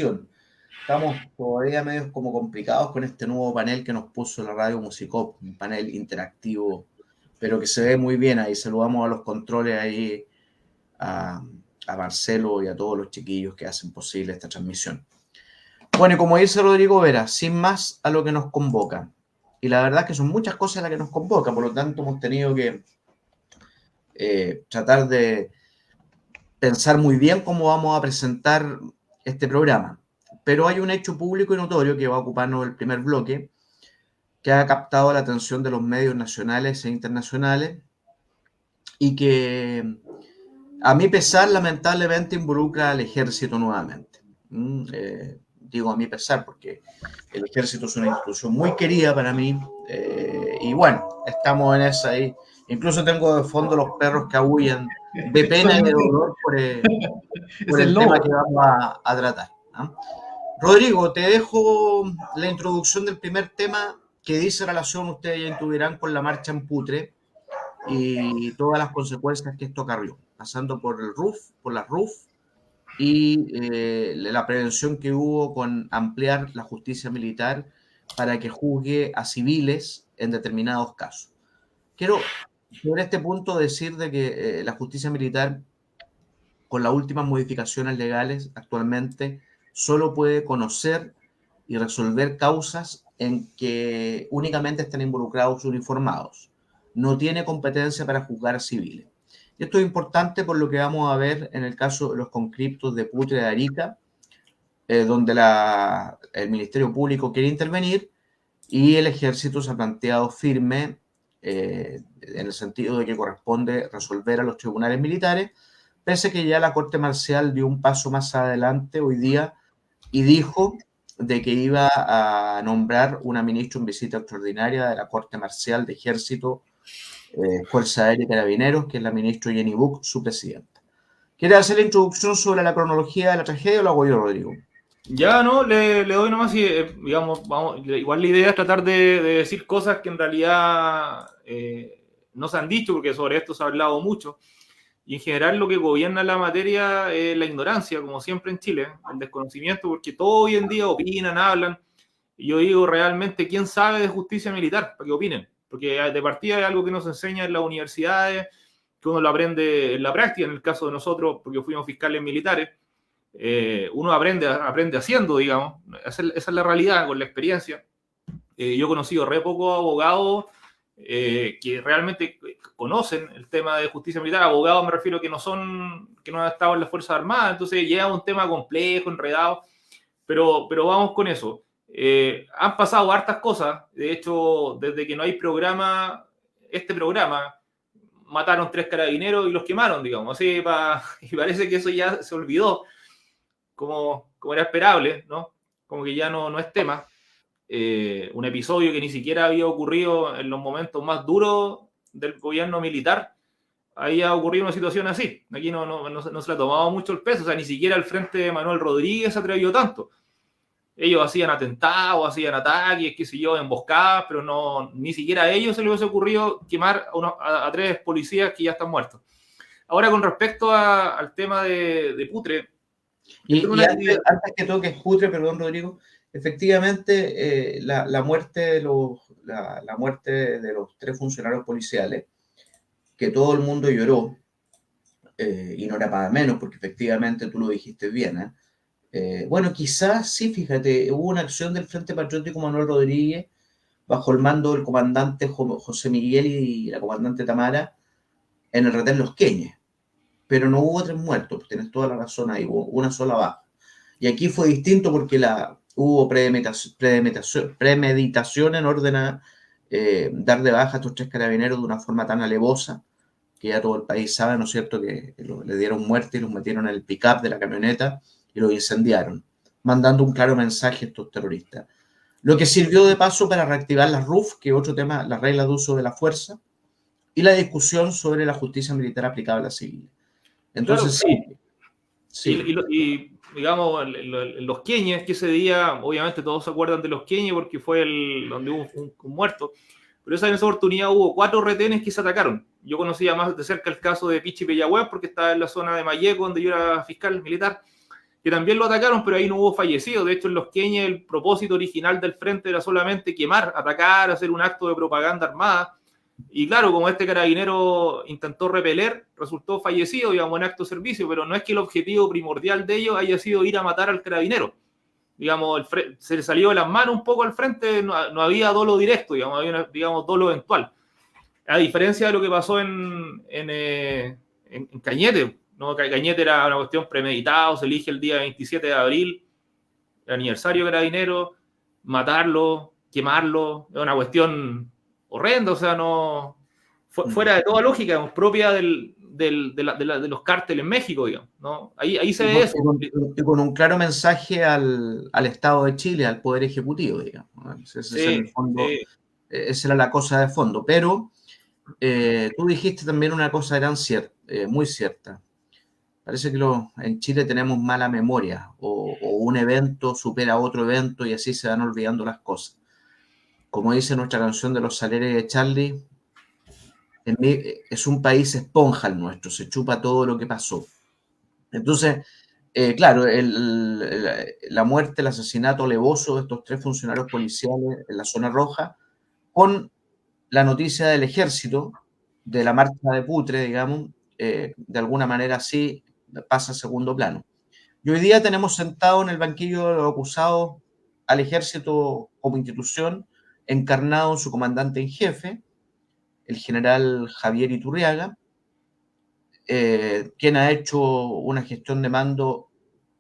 comunicación. Estamos todavía medios como complicados con este nuevo panel que nos puso la radio Musicop, un panel interactivo, pero que se ve muy bien ahí. Saludamos a los controles ahí, a Marcelo y a todos los chiquillos que hacen posible esta transmisión. Bueno, y como dice Rodrigo Vera, sin más a lo que nos convoca. Y la verdad es que son muchas cosas las que nos convocan, por lo tanto hemos tenido que tratar de pensar muy bien cómo vamos a presentar este programa. Pero hay un hecho público y notorio que va a ocuparnos el primer bloque, que ha captado la atención de los medios nacionales e internacionales y que, a mi pesar, lamentablemente involucra al ejército nuevamente. Digo a mi pesar porque el ejército es una institución muy querida para mí, y bueno, estamos en esa ahí. Incluso tengo de fondo los perros que aúllan de pena y de dolor por el tema que vamos a tratar, ¿no? Rodrigo, te dejo la introducción del primer tema que dice relación, ustedes ya intuirán, con la marcha en Putre y todas las consecuencias que esto acarrió, pasando por el RUF, por la RUF y la prevención que hubo con ampliar la justicia militar para que juzgue a civiles en determinados casos. Quiero sobre este punto decir de que la justicia militar, con las últimas modificaciones legales actualmente, solo puede conocer y resolver causas en que únicamente están involucrados uniformados. No tiene competencia para juzgar a civiles. Y esto es importante por lo que vamos a ver en el caso de los conscriptos de Putre de Arica, donde el Ministerio Público quiere intervenir y el ejército se ha planteado firme, en el sentido de que corresponde resolver a los tribunales militares, pese que ya la Corte Marcial dio un paso más adelante hoy día y dijo de que iba a nombrar una ministra en visita extraordinaria de la Corte Marcial de Ejército, Fuerza Aérea y Carabineros, que es la ministra Jenny Buck, su presidenta. ¿Quieres hacer la introducción sobre la cronología de la tragedia o lo hago yo, Rodrigo? Ya, no, le doy nomás y, digamos, igual la idea es tratar de decir cosas que en realidad no se han dicho, porque sobre esto se ha hablado mucho. Y en general lo que gobierna la materia es la ignorancia, como siempre en Chile, el desconocimiento, porque todo hoy en día opinan, hablan. Y yo digo, realmente, ¿quién sabe de justicia militar? Para que opinen. Porque de partida es algo que nos enseña en las universidades, que uno lo aprende en la práctica, en el caso de nosotros, porque fuimos fiscales militares. Uno aprende haciendo, digamos. Esa es la realidad, con la experiencia. Yo he conocido re pocos abogados que realmente conocen el tema de justicia militar. Abogados me refiero que no han estado en las Fuerzas Armadas, entonces llega un tema complejo, enredado, pero vamos con eso. Han pasado hartas cosas, de hecho, desde que no hay programa, este programa, mataron 3 carabineros y los quemaron, digamos, así, y parece que eso ya se olvidó, como era esperable, ¿no? Como que ya no es tema. Un episodio que ni siquiera había ocurrido en los momentos más duros del gobierno militar, había ocurrido una situación así. Aquí no se le ha tomado mucho el peso, o sea, ni siquiera el frente de Manuel Rodríguez se atrevió tanto. Ellos hacían atentados, hacían ataques, qué sé yo, emboscadas, pero ni siquiera a ellos se les hubiese ocurrido quemar a 3 policías que ya están muertos. Ahora, con respecto al tema de Putre, Y antes que toques Putre, perdón, Rodrigo, efectivamente, la muerte de la muerte de los 3 funcionarios policiales, que todo el mundo lloró, y no era para menos, porque efectivamente tú lo dijiste bien, ¿eh? Bueno, quizás sí, fíjate, hubo una acción del Frente Patriótico Manuel Rodríguez, bajo el mando del comandante José Miguel y la comandante Tamara, en el retén Los Queñes, pero no hubo 3 muertos, pues tienes toda la razón ahí, hubo una sola baja. Y aquí fue distinto porque hubo premeditación en orden a dar de baja a estos 3 carabineros de una forma tan alevosa, que ya todo el país sabe, ¿no es cierto?, que le dieron muerte y los metieron en el pick-up de la camioneta y lo incendiaron, mandando un claro mensaje a estos terroristas. Lo que sirvió de paso para reactivar las RUF, que es otro tema, las reglas de uso de la fuerza, y la discusión sobre la justicia militar aplicable a civiles. Entonces, claro, sí. Y digamos, los Queñes, que ese día, obviamente todos se acuerdan de los Queñes porque fue donde hubo un muerto, pero en esa oportunidad hubo 4 retenes que se atacaron. Yo conocía más de cerca el caso de Pichi Pellagüez porque estaba en la zona de Malleco, donde yo era fiscal militar, que también lo atacaron, pero ahí no hubo fallecidos. De hecho, en Los Queñes el propósito original del frente era solamente quemar, atacar, hacer un acto de propaganda armada. Y claro, como este carabinero intentó repeler, resultó fallecido, digamos, en acto de servicio, pero no es que el objetivo primordial de ellos haya sido ir a matar al carabinero. Digamos, se le salió de las manos un poco al frente, no había dolo directo, digamos, había digamos, dolo eventual. A diferencia de lo que pasó en Cañete, ¿no? Cañete era una cuestión premeditada, se elige el día 27 de abril, el aniversario de Carabinero, matarlo, quemarlo, es una cuestión horrenda, o sea, no fuera de toda lógica, digamos, propia de los cárteles en México, digamos, ¿no? Ahí se ve eso. Y con un claro mensaje al Estado de Chile, al Poder Ejecutivo, digamos. Ese es en el fondo, esa era la cosa de fondo. Pero tú dijiste también una cosa muy cierta. Parece que en Chile tenemos mala memoria, o un evento supera a otro evento y así se van olvidando las cosas. Como dice nuestra canción de los Saleres de Charlie, es un país esponja el nuestro, se chupa todo lo que pasó. Entonces, claro, la muerte, el asesinato alevoso de estos 3 funcionarios policiales en la zona roja, con la noticia del ejército, de la marcha de Putre, digamos, de alguna manera sí pasa a segundo plano. Y hoy día tenemos sentado en el banquillo de los acusados al ejército como institución, encarnado en su comandante en jefe, el general Javier Iturriaga, quien ha hecho una gestión de mando,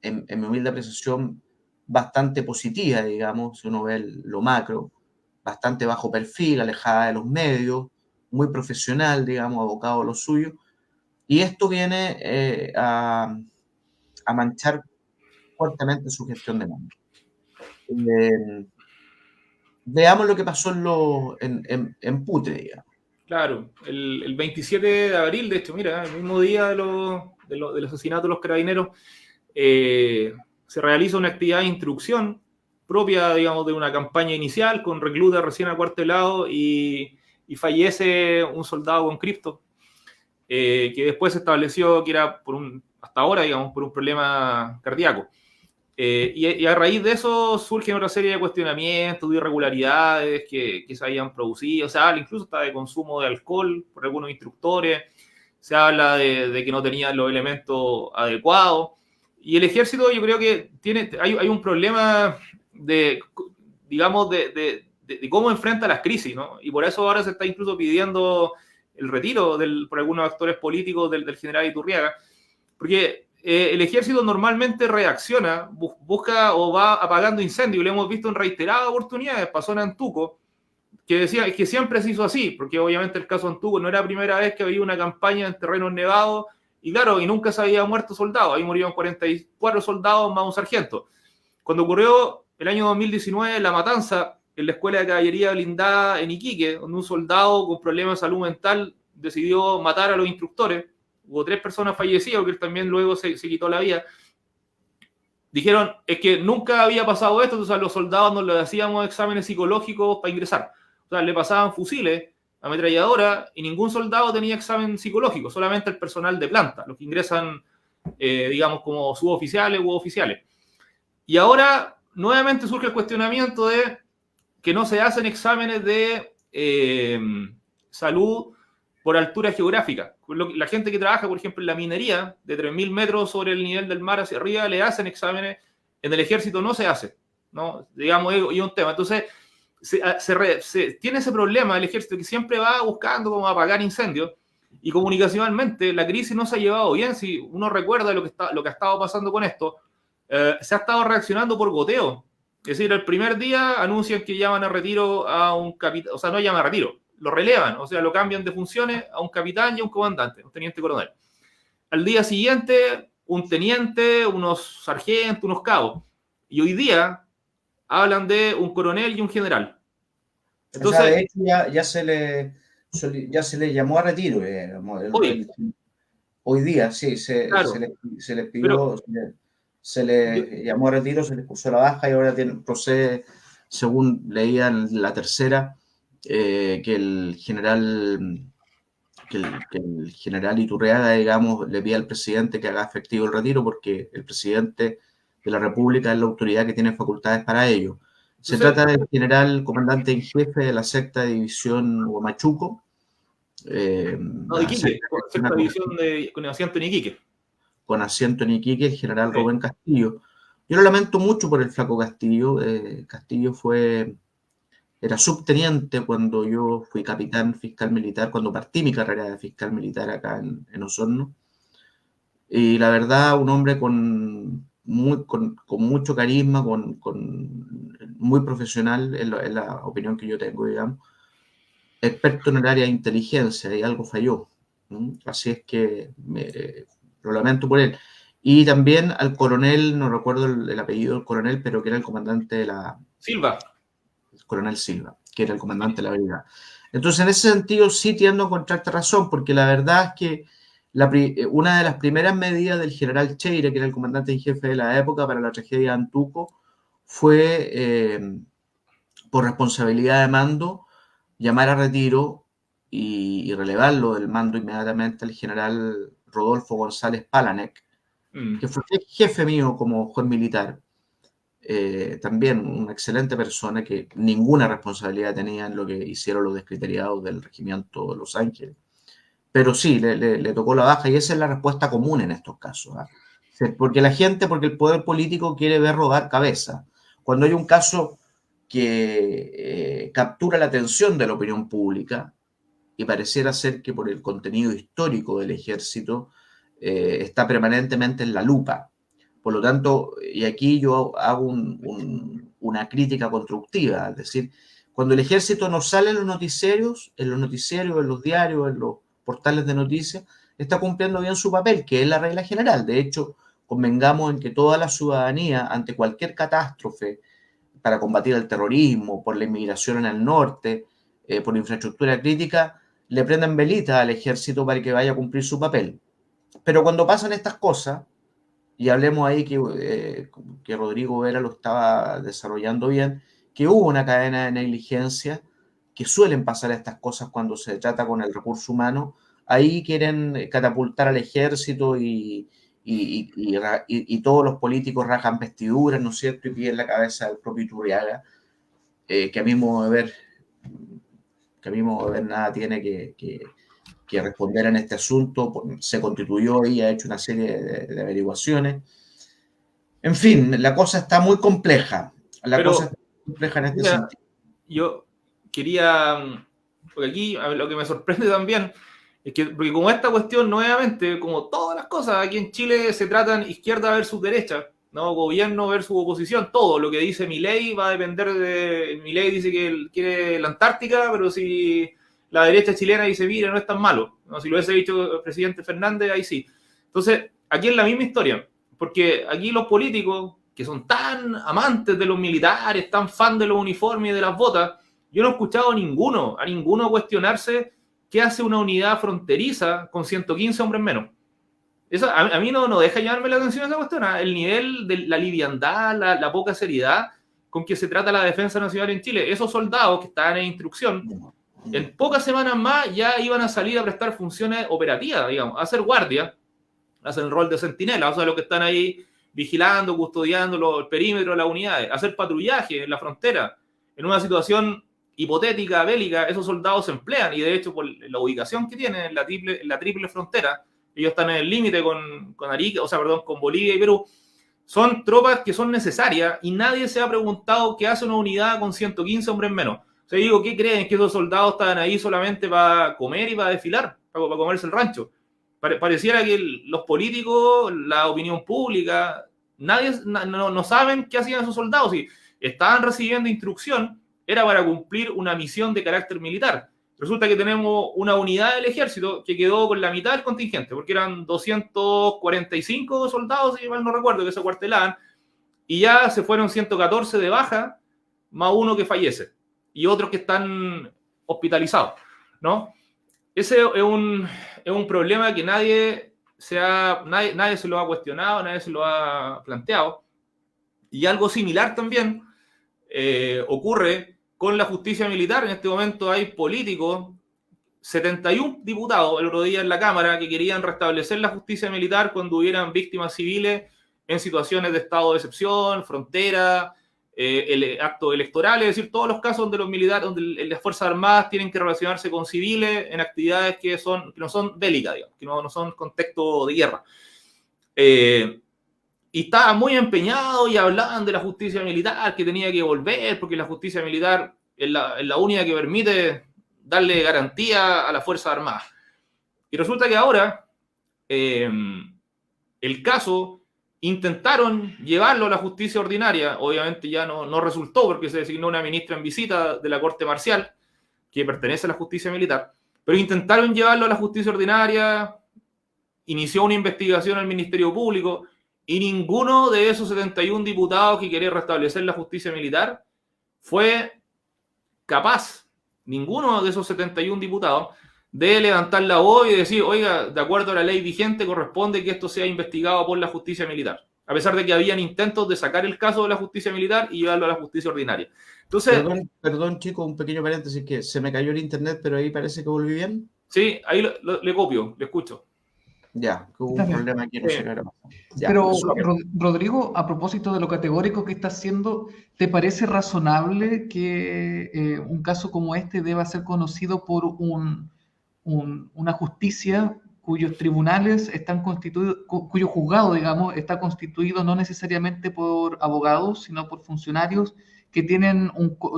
en mi humilde apreciación, bastante positiva, digamos, si uno ve lo macro, bastante bajo perfil, alejada de los medios, muy profesional, digamos, abocado a lo suyo. Y esto viene a manchar fuertemente su gestión de mando. Veamos lo que pasó en Putre, digamos. Claro, el 27 de abril, de hecho, mira, el mismo día del asesinato de los carabineros, se realiza una actividad de instrucción propia, digamos, de una campaña inicial con reclutas recién acuartelados y fallece un soldado con cripto, que después se estableció que era hasta ahora, digamos, por un problema cardíaco. Y a raíz de eso surgen otra serie de cuestionamientos, de irregularidades que se habían producido. O sea, incluso está de consumo de alcohol por algunos instructores. Se habla de que no tenían los elementos adecuados. Y el ejército, yo creo que hay un problema digamos, de cómo enfrenta las crisis, ¿no? Y por eso ahora se está incluso pidiendo el retiro por algunos actores políticos del general Iturriaga. Porque el ejército normalmente reacciona, busca o va apagando incendios. Lo hemos visto en reiteradas oportunidades. Pasó en Antuco, que decía que siempre se hizo así, porque obviamente el caso Antuco no era la primera vez que había una campaña en terrenos nevados, y claro, y nunca se había muerto soldado. Ahí murieron 44 soldados más un sargento. Cuando ocurrió el año 2019 la matanza en la escuela de caballería blindada en Iquique, donde un soldado con problemas de salud mental decidió matar a los instructores, hubo 3 personas fallecidas, que él también luego se quitó la vida. Dijeron, es que nunca había pasado esto, entonces a los soldados no les hacíamos exámenes psicológicos para ingresar. O sea, le pasaban fusiles, ametralladora, y ningún soldado tenía examen psicológico, solamente el personal de planta, los que ingresan, digamos, como suboficiales u oficiales. Y ahora, nuevamente surge el cuestionamiento de que no se hacen exámenes de salud por altura geográfica. La gente que trabaja, por ejemplo, en la minería, de 3.000 metros sobre el nivel del mar hacia arriba, le hacen exámenes. En el ejército no se hace, ¿no? Digamos, y un tema. Entonces, tiene ese problema el ejército que siempre va buscando cómo apagar incendios, y comunicacionalmente la crisis no se ha llevado bien. Si uno recuerda lo que ha estado pasando con esto, se ha estado reaccionando por goteo. Es decir, el primer día anuncian que llaman a retiro a un capitán, o sea, no llaman a retiro, lo relevan, o sea, lo cambian de funciones a un capitán y a un comandante, un teniente coronel. Al día siguiente, un teniente, unos sargentos, unos cabos. Y hoy día hablan de un coronel y un general. Entonces, o sea, de hecho, ya se le llamó a retiro. Hoy día, sí, claro, se les pidió, se le llamó a retiro, se les puso la baja y ahora procede, según leía en la tercera, que el general Iturriaga, digamos, le pide al presidente que haga efectivo el retiro porque el presidente que la República es la autoridad que tiene facultades para ello. Se Entonces, trata del general comandante en jefe de la sexta división Huamachuco, no, de la Iquique, sexta sexta división división con asiento en Iquique. con asiento en Iquique, el general Sí. Rubén Castillo. Yo lo lamento mucho por el flaco Castillo. Castillo era subteniente cuando yo fui capitán fiscal militar, cuando partí mi carrera de fiscal militar acá en Osorno. Y la verdad, un hombre con mucho carisma, muy profesional, es la opinión que yo tengo, digamos, experto en el área de inteligencia, y algo falló, ¿no? Así es que lo lamento por él. Y también al coronel, no recuerdo el apellido del coronel, pero que era el comandante Silva. el coronel Silva, que era el comandante de la brigada. Entonces, en ese sentido, sí tiendo a encontrarte razón, porque la verdad es que una de las primeras medidas del general Cheire, que era el comandante en jefe de la época para la tragedia de Antuco, fue, por responsabilidad de mando, llamar a retiro y relevarlo del mando inmediatamente al general Rodolfo González Palanec, Mm. que fue jefe mío como juez militar. También una excelente persona que ninguna responsabilidad tenía en lo que hicieron los descriteriados del regimiento de Los Ángeles. Pero sí, le tocó la baja y esa es la respuesta común en estos casos. ¿Ah? Porque porque el poder político quiere ver rodar cabeza. Cuando hay un caso que captura la atención de la opinión pública y pareciera ser que por el contenido histórico del ejército está permanentemente en la lupa. Por lo tanto, y aquí yo hago una crítica constructiva, es decir, cuando el ejército no sale en los noticiarios, en los diarios, en los portales de noticias, está cumpliendo bien su papel, que es la regla general. De hecho, convengamos en que toda la ciudadanía, ante cualquier catástrofe, para combatir el terrorismo, por la inmigración en el norte, por la infraestructura crítica, le prenden velita al ejército para que vaya a cumplir su papel. Pero cuando pasan estas cosas, y hablemos ahí que Rodrigo Vera lo estaba desarrollando bien, que hubo una cadena de negligencia, que suelen pasar estas cosas cuando se trata con el recurso humano, ahí quieren catapultar al ejército y todos los políticos rajan vestiduras, ¿no es cierto? Y piden la cabeza del propio Iturriaga, que a mi modo de ver, nada tiene que responder en este asunto, se constituyó y ha hecho una serie de averiguaciones. En fin, la cosa está muy compleja. La cosa está muy compleja en este Mira, sentido. yo quería, porque aquí lo que me sorprende también es que, porque como esta cuestión, nuevamente, como todas las cosas, aquí en Chile se tratan izquierda versus derecha, ¿no? Gobierno versus oposición, todo lo que dice Milei va a depender de... Milei dice que él quiere la Antártica, pero si la derecha chilena dice, mira, no es tan malo, ¿no? Si lo hubiese dicho el presidente Fernández, ahí sí. Entonces, aquí es la misma historia, porque aquí los políticos, que son tan amantes de los militares, tan fan de los uniformes y de las botas, yo no he escuchado a ninguno cuestionarse qué hace una unidad fronteriza con 115 hombres menos. Eso a mí no deja llamarme la atención esa cuestión, ¿eh? El nivel de la liviandad, la poca seriedad con que se trata la defensa nacional en Chile. Esos soldados que estaban en instrucción, en pocas semanas más ya iban a salir a prestar funciones operativas, digamos, a hacer guardia, a hacer el rol de centinela, o sea, los que están ahí vigilando, custodiando el perímetro de las unidades, hacer patrullaje en la frontera. En una situación hipotética, bélica, esos soldados se emplean y de hecho por la ubicación que tienen en la triple frontera, ellos están en el límite con Arica, o sea, perdón, con Bolivia y Perú, son tropas que son necesarias y nadie se ha preguntado qué hace una unidad con 115 hombres menos. O sea, digo, ¿qué creen? ¿Que esos soldados estaban ahí solamente para comer y para desfilar? Para comerse el rancho. Pareciera que los políticos, la opinión pública, no saben qué hacían esos soldados. Si estaban recibiendo instrucción, era para cumplir una misión de carácter militar. Resulta que tenemos una unidad del ejército que quedó con la mitad del contingente, porque eran 245 soldados, si mal no recuerdo, que se acuartelaban, y ya se fueron 114 de baja, más uno que fallece, y otros que están hospitalizados, ¿no? Ese es un problema que nadie se lo ha cuestionado, nadie se lo ha planteado, y algo similar también ocurre con la justicia militar. En este momento hay políticos, 71 diputados el otro día en la Cámara, que querían restablecer la justicia militar cuando hubieran víctimas civiles en situaciones de estado de excepción, frontera, actos electorales, es decir, todos los casos donde los militares, donde las Fuerzas Armadas tienen que relacionarse con civiles en actividades que no son bélicas, digamos, que no son contexto de guerra. Y estaba muy empeñado y hablaban de la justicia militar, que tenía que volver, porque la justicia militar es la única que permite darle garantía a las Fuerzas Armadas. Y resulta que ahora el caso intentaron llevarlo a la justicia ordinaria, obviamente ya no resultó porque se designó una ministra en visita de la Corte Marcial, que pertenece a la justicia militar, pero intentaron llevarlo a la justicia ordinaria, inició una investigación al Ministerio Público, y ninguno de esos 71 diputados que querían restablecer la justicia militar fue capaz, ninguno de esos 71 diputados, de levantar la voz y decir, oiga, de acuerdo a la ley vigente, corresponde que esto sea investigado por la justicia militar. A pesar de que habían intentos de sacar el caso de la justicia militar y llevarlo a la justicia ordinaria. Entonces, perdón, chicos, un pequeño paréntesis, que se me cayó el internet, pero ahí parece que volví bien. Sí, ahí le copio, le escucho. Ya, que hubo un problema aquí, no sé qué era. Pero, Rodrigo, a propósito de lo categórico que estás haciendo, ¿te parece razonable que un caso como este deba ser conocido por una justicia cuyos tribunales están constituidos, cuyo juzgado, digamos, está constituido no necesariamente por abogados, sino por funcionarios que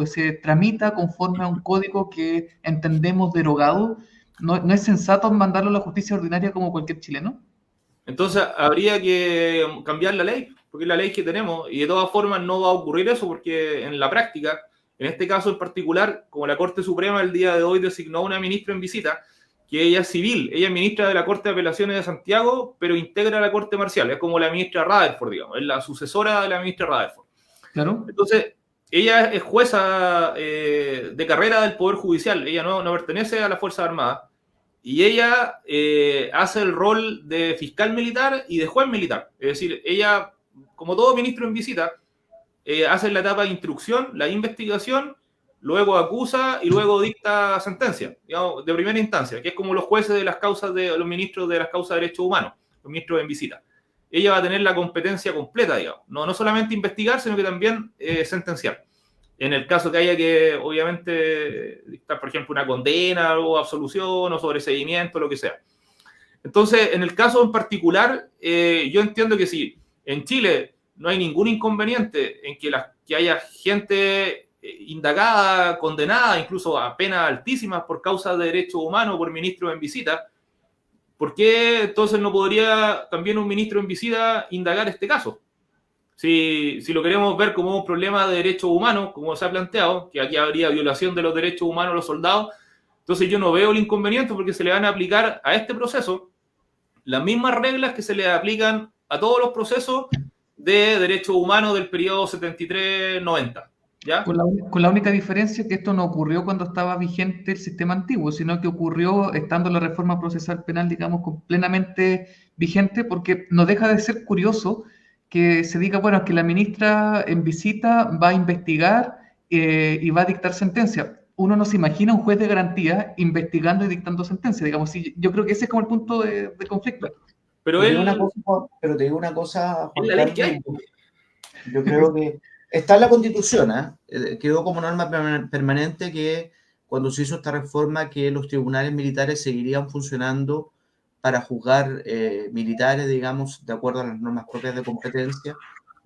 se tramita conforme a un código que entendemos derogado? ¿No es sensato mandarlo a la justicia ordinaria como cualquier chileno? Entonces habría que cambiar la ley, porque es la ley que tenemos, y de todas formas no va a ocurrir eso, porque en la práctica, en este caso en particular, como la Corte Suprema el día de hoy designó a una ministra en visita, que ella es civil, ella es ministra de la Corte de Apelaciones de Santiago, pero integra la Corte Marcial, es como la ministra Rutherford, digamos, es la sucesora de la ministra Rutherford. Claro. Entonces, ella es jueza de carrera del Poder Judicial, ella no pertenece a las Fuerzas Armadas, y ella hace el rol de fiscal militar y de juez militar. Es decir, ella, como todo ministro en visita, hace la etapa de instrucción, la investigación, luego acusa y luego dicta sentencia, digamos, de primera instancia, que es como los jueces de las causas de los ministros de las causas de derechos humanos, los ministros en visita. Ella va a tener la competencia completa, digamos, no solamente investigar, sino que también sentenciar. En el caso que haya que, obviamente, dictar, por ejemplo, una condena o absolución o sobreseimiento, lo que sea. Entonces, en el caso en particular, yo entiendo que si en Chile no hay ningún inconveniente en que haya gente indagada, condenada, incluso a penas altísimas por causa de derechos humanos, por ministros en visita, ¿por qué entonces no podría también un ministro en visita indagar este caso? Si lo queremos ver como un problema de derechos humanos, como se ha planteado, que aquí habría violación de los derechos humanos a los soldados, entonces yo no veo el inconveniente porque se le van a aplicar a este proceso las mismas reglas que se le aplican a todos los procesos de derechos humanos del periodo 73-90. ¿Ya? Con la única diferencia que esto no ocurrió cuando estaba vigente el sistema antiguo, sino que ocurrió estando la reforma procesal penal, digamos, plenamente vigente, porque no deja de ser curioso que se diga, bueno, que la ministra en visita va a investigar y va a dictar sentencia. Uno no se imagina un juez de garantía investigando y dictando sentencia, digamos. Yo creo que ese es como el punto de conflicto. Pero te digo una cosa, Juan Carlos, yo creo que está en la Constitución, quedó como norma permanente que cuando se hizo esta reforma que los tribunales militares seguirían funcionando para juzgar militares, digamos, de acuerdo a las normas propias de competencia,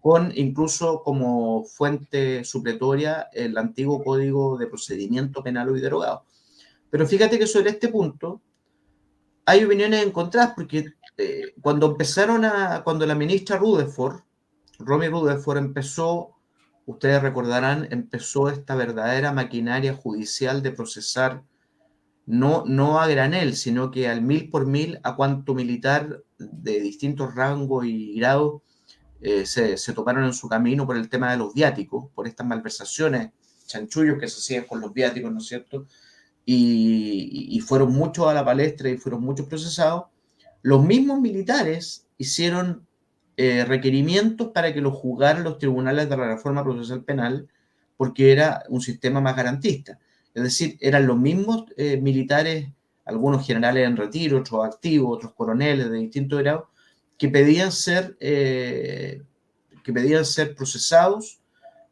con incluso como fuente supletoria el antiguo Código de Procedimiento Penal hoy derogado. Pero fíjate que sobre este punto hay opiniones encontradas, porque cuando la ministra Romy Rutherford empezó, ustedes recordarán, empezó esta verdadera maquinaria judicial de procesar no a granel, sino que al 1000 por 1000 a cuanto militar de distintos rangos y grados se toparon en su camino por el tema de los viáticos, por estas malversaciones, chanchullos que se hacían con los viáticos, ¿no es cierto? Y fueron muchos a la palestra y fueron muchos procesados. Los mismos militares hicieron requerimientos para que los juzgaran los tribunales de la reforma procesal penal, porque era un sistema más garantista. Es decir, eran los mismos militares, algunos generales en retiro, otros activos, otros coroneles de distintos grados, que pedían ser procesados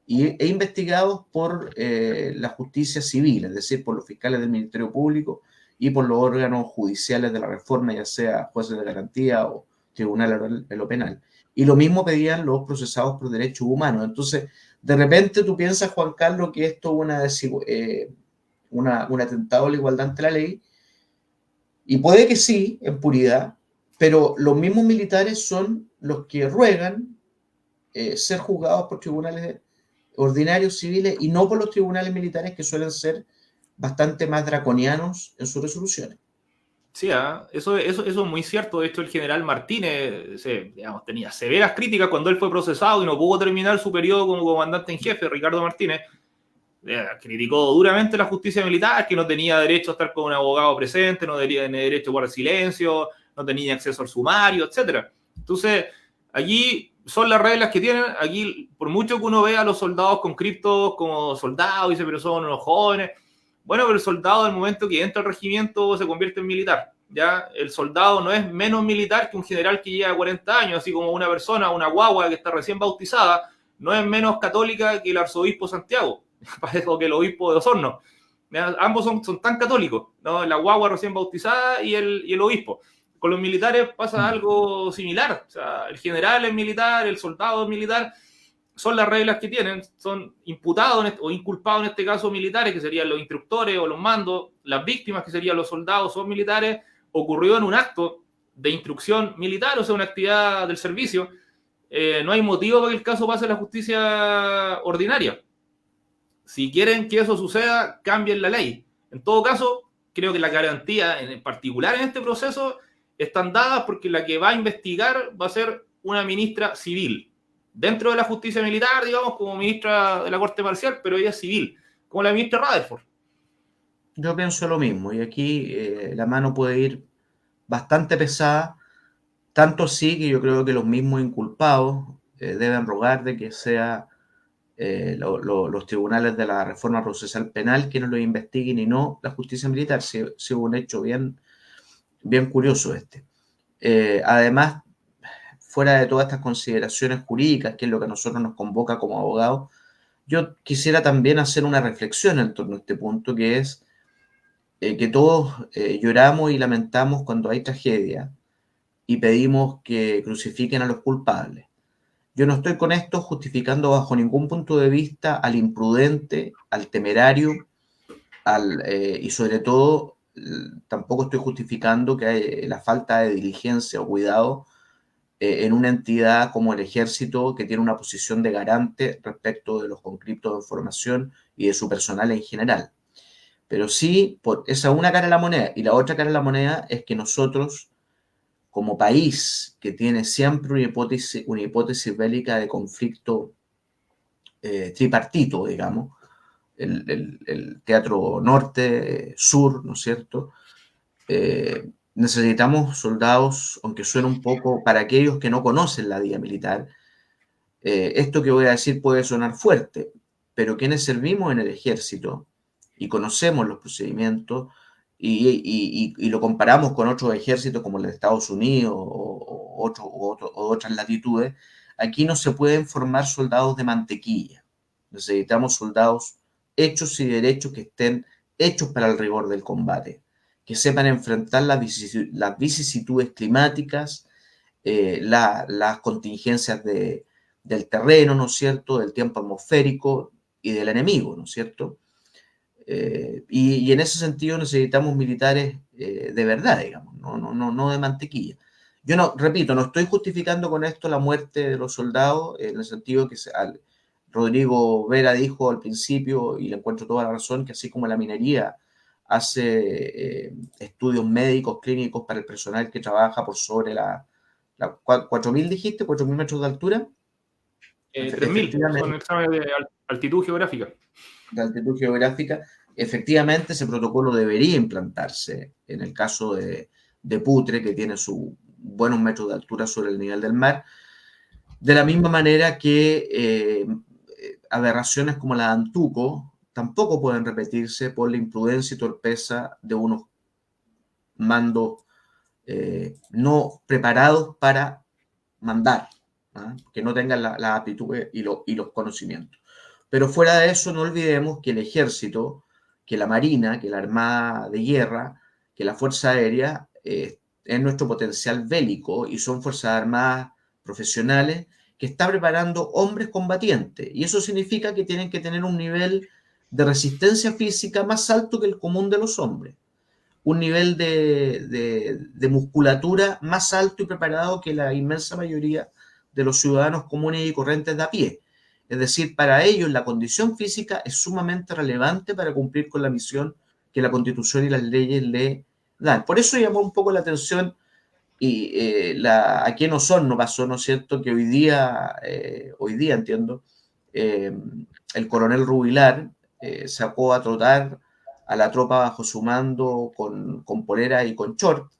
e investigados por la justicia civil, es decir, por los fiscales del Ministerio Público y por los órganos judiciales de la reforma, ya sea jueces de garantía o tribunal en lo penal. Y lo mismo pedían los procesados por derechos humanos. Entonces, de repente tú piensas, Juan Carlos, que esto es un atentado a la igualdad ante la ley, y puede que sí, en puridad, pero los mismos militares son los que ruegan ser juzgados por tribunales ordinarios civiles y no por los tribunales militares, que suelen ser bastante más draconianos en sus resoluciones. Sí, eso es muy cierto. De hecho, el general Martínez digamos, tenía severas críticas cuando él fue procesado y no pudo terminar su periodo como comandante en jefe. Ricardo Martínez criticó duramente la justicia militar, que no tenía derecho a estar con un abogado presente, no tenía derecho a guardar silencio, no tenía acceso al sumario, etc. Entonces, allí son las reglas que tienen. Aquí, por mucho que uno vea a los soldados con criptos como soldados, dice, pero son unos jóvenes. Bueno, pero el soldado, al momento que entra al regimiento, se convierte en militar. ¿Ya? El soldado no es menos militar que un general que lleva 40 años, así como una persona, una guagua que está recién bautizada, no es menos católica que el arzobispo Santiago, o que el obispo de Osorno. ¿Ya? Ambos son tan católicos, ¿no? La guagua recién bautizada y el obispo. Con los militares pasa algo similar. O sea, el general es militar, el soldado es militar. Son las reglas que tienen, son imputados o inculpados en este caso militares, que serían los instructores o los mandos, las víctimas, que serían los soldados, son militares, ocurrió en un acto de instrucción militar, o sea, una actividad del servicio. No hay motivo para que el caso pase a la justicia ordinaria. Si quieren que eso suceda, cambien la ley. En todo caso, creo que la garantía, en particular en este proceso, están dadas porque la que va a investigar va a ser una ministra civil, dentro de la justicia militar, digamos, como ministra de la Corte Marcial, pero ella es civil, como la ministra Rutherford. Yo pienso lo mismo, y aquí la mano puede ir bastante pesada, tanto sí que yo creo que los mismos inculpados deben rogar de que sea los tribunales de la reforma procesal penal quienes lo investiguen y no la justicia militar. Si hubo un hecho bien curioso este. Además, fuera de todas estas consideraciones jurídicas, que es lo que a nosotros nos convoca como abogados, yo quisiera también hacer una reflexión en torno a este punto, que es que todos lloramos y lamentamos cuando hay tragedia y pedimos que crucifiquen a los culpables. Yo no estoy con esto justificando bajo ningún punto de vista al imprudente, al temerario, y sobre todo tampoco estoy justificando que hay la falta de diligencia o cuidado en una entidad como el Ejército, que tiene una posición de garante respecto de los conscriptos de información y de su personal en general. Pero sí, esa es una cara de la moneda. Y la otra cara de la moneda es que nosotros, como país que tiene siempre una hipótesis bélica de conflicto tripartito, digamos, el teatro norte-sur, ¿no es cierto? Necesitamos soldados, aunque suene un poco, para aquellos que no conocen la vida militar, esto que voy a decir puede sonar fuerte, pero quienes servimos en el ejército y conocemos los procedimientos y lo comparamos con otros ejércitos como el de Estados Unidos o otras latitudes, aquí no se pueden formar soldados de mantequilla. Necesitamos soldados hechos y derechos, que estén hechos para el rigor del combate, que sepan enfrentar las vicisitudes climáticas, las contingencias del terreno, ¿no es cierto?, del tiempo atmosférico y del enemigo, ¿no es cierto? Y en ese sentido necesitamos militares de verdad, digamos, no de mantequilla. Yo repito, no estoy justificando con esto la muerte de los soldados, en el sentido que Rodrigo Vera dijo al principio, y le encuentro toda la razón, que así como la minería hace estudios médicos, clínicos para el personal que trabaja por sobre 4.000, dijiste, 4.000 metros de altura. 3.000, son exámenes de altitud geográfica. De altitud geográfica, efectivamente ese protocolo debería implantarse en el caso de Putre, que tiene sus buenos metros de altura sobre el nivel del mar, de la misma manera que aberraciones como la de Antuco tampoco pueden repetirse por la imprudencia y torpeza de unos mandos no preparados para mandar, ¿ah? Que no tengan las aptitudes y los conocimientos. Pero fuera de eso, no olvidemos que el ejército, que la marina, que la armada de guerra, que la fuerza aérea es nuestro potencial bélico y son fuerzas armadas profesionales que están preparando hombres combatientes. Y eso significa que tienen que tener un nivel de resistencia física más alto que el común de los hombres, un nivel de musculatura más alto y preparado que la inmensa mayoría de los ciudadanos comunes y corrientes de a pie. Es decir, para ellos la condición física es sumamente relevante para cumplir con la misión que la Constitución y las leyes le dan. Por eso llamó un poco la atención y aquí en Osorno pasó, ¿no es cierto?, que hoy día entiendo, el coronel Rubilar sacó a trotar a la tropa bajo su mando con polera y con short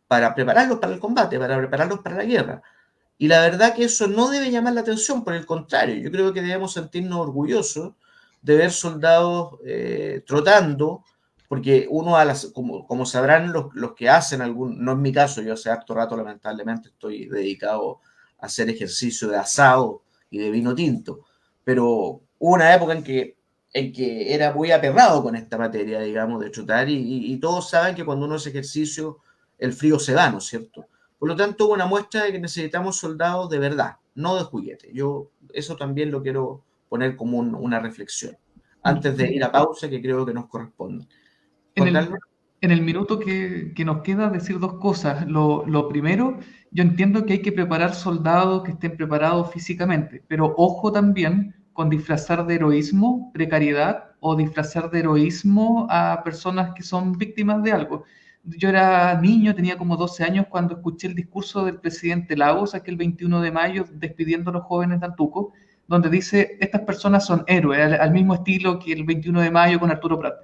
para prepararlos para el combate, para prepararlos para la guerra. Y la verdad que eso no debe llamar la atención, por el contrario, yo creo que debemos sentirnos orgullosos de ver soldados trotando, porque uno, como sabrán los que hacen no es mi caso, yo hace harto rato lamentablemente estoy dedicado a hacer ejercicio de asado y de vino tinto, pero hubo una época en que era muy aperrado con esta materia, digamos, de trotar, y todos saben que cuando uno hace ejercicio el frío se va, ¿no es cierto? Por lo tanto, una muestra de que necesitamos soldados de verdad, no de juguete. Yo eso también lo quiero poner como una reflexión, antes de ir a pausa, que creo que nos corresponde. En el minuto que nos queda, decir dos cosas. Lo primero, yo entiendo que hay que preparar soldados que estén preparados físicamente, pero ojo también con disfrazar de heroísmo precariedad o disfrazar de heroísmo a personas que son víctimas de algo. Yo era niño, tenía como 12 años cuando escuché el discurso del presidente Lagos, aquel 21 de mayo, despidiendo a los jóvenes de Antuco, donde dice, estas personas son héroes, al mismo estilo que el 21 de mayo con Arturo Prat.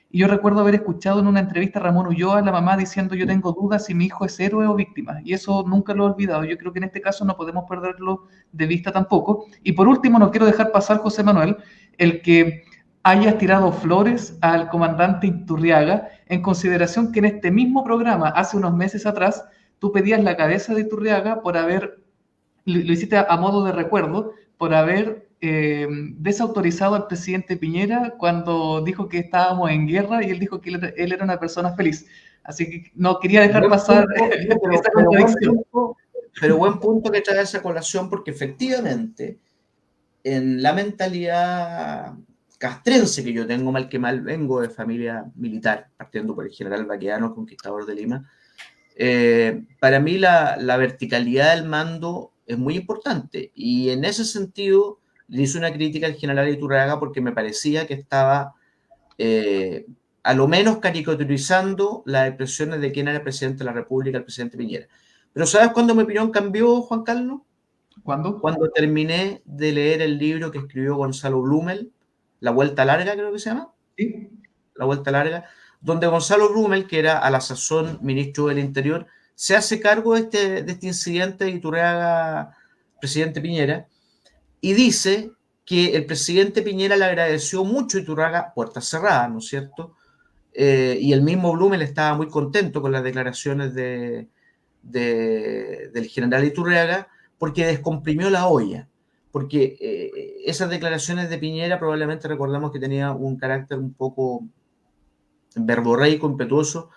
Y yo recuerdo haber escuchado en una entrevista a Ramón Ulloa, la mamá, diciendo, yo tengo dudas si mi hijo es héroe o víctima. Y eso nunca lo he olvidado. Yo creo que en este caso no podemos perderlo de vista tampoco. Y por último, no quiero dejar pasar, José Manuel, el que hayas tirado flores al comandante Iturriaga, en consideración que en este mismo programa, hace unos meses atrás, tú pedías la cabeza de Iturriaga por haber, lo hiciste a modo de recuerdo, por haber desautorizado al presidente Piñera cuando dijo que estábamos en guerra y él dijo que él era una persona feliz. Así que no quería dejar pasar esa contradicción. Pero buen punto que trae esa colación, porque efectivamente en la mentalidad castrense que yo tengo, mal que mal vengo de familia militar, partiendo por el general Baqueano, conquistador de Lima, para mí la verticalidad del mando es muy importante, y en ese sentido le hice una crítica al general Iturriaga porque me parecía que estaba a lo menos caricaturizando las expresiones de quién era el presidente de la República, el presidente Piñera. Pero ¿sabes cuándo mi opinión cambió, Juan Carlos? ¿Cuándo? Cuando terminé de leer el libro que escribió Gonzalo Blumel, La Vuelta Larga, creo que se llama. Sí. La Vuelta Larga, donde Gonzalo Blumel, que era a la sazón ministro del Interior, se hace cargo de este incidente de Iturriaga, presidente Piñera, y dice que el presidente Piñera le agradeció mucho a Iturriaga, puertas cerradas, ¿no es cierto? Y el mismo Blumel estaba muy contento con las declaraciones del general Iturriaga, porque descomprimió la olla, porque esas declaraciones de Piñera probablemente recordamos que tenía un carácter un poco verborreico, impetuoso,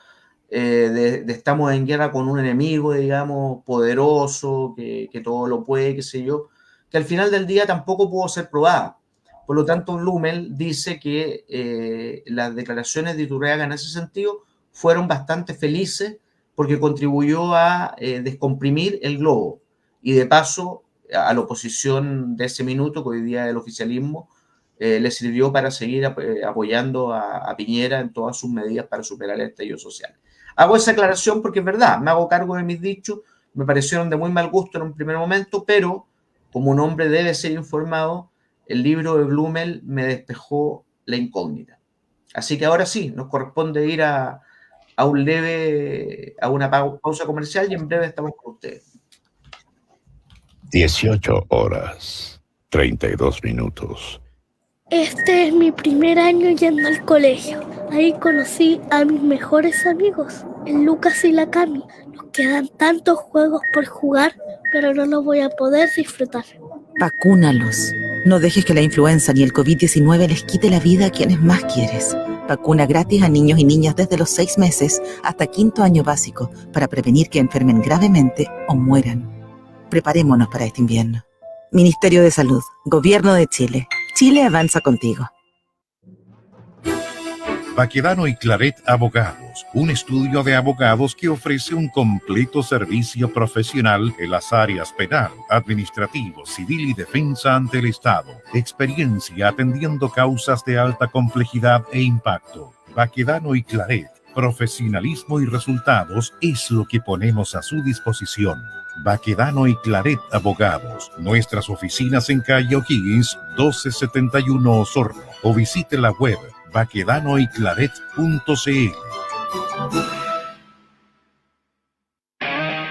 de estamos en guerra con un enemigo, digamos, poderoso, que todo lo puede, qué sé yo, que al final del día tampoco pudo ser probada. Por lo tanto, Blumel dice que las declaraciones de Iturriaga en ese sentido fueron bastante felices porque contribuyó a descomprimir el globo, y de paso a la oposición de ese minuto, que hoy día es el oficialismo, le sirvió para seguir apoyando a Piñera en todas sus medidas para superar el estallido social. Hago esa aclaración porque es verdad, me hago cargo de mis dichos, me parecieron de muy mal gusto en un primer momento, pero como un hombre debe ser informado, el libro de Blumel me despejó la incógnita. Así que ahora sí, nos corresponde ir a una pausa comercial, y en breve estamos con ustedes. 18 horas, 32 minutos. Este es mi primer año yendo al colegio. Ahí conocí a mis mejores amigos, el Lucas y la Cami. Nos quedan tantos juegos por jugar, pero no los voy a poder disfrutar. Vacúnalos. No dejes que la influenza ni el COVID-19 les quite la vida a quienes más quieres. Vacuna gratis a niños y niñas desde los 6 meses hasta 5º año básico para prevenir que enfermen gravemente o mueran. Preparémonos para este invierno. Ministerio de Salud, Gobierno de Chile. Chile avanza contigo. Baquedano y Claret Abogados, un estudio de abogados que ofrece un completo servicio profesional en las áreas penal, administrativo, civil y defensa ante el Estado. Experiencia atendiendo causas de alta complejidad e impacto. Baquedano y Claret, profesionalismo y resultados es lo que ponemos a su disposición. Baquedano y Claret Abogados. Nuestras oficinas en calle O'Higgins, 1271 Osorno. O visite la web baquedanoyclaret.cl.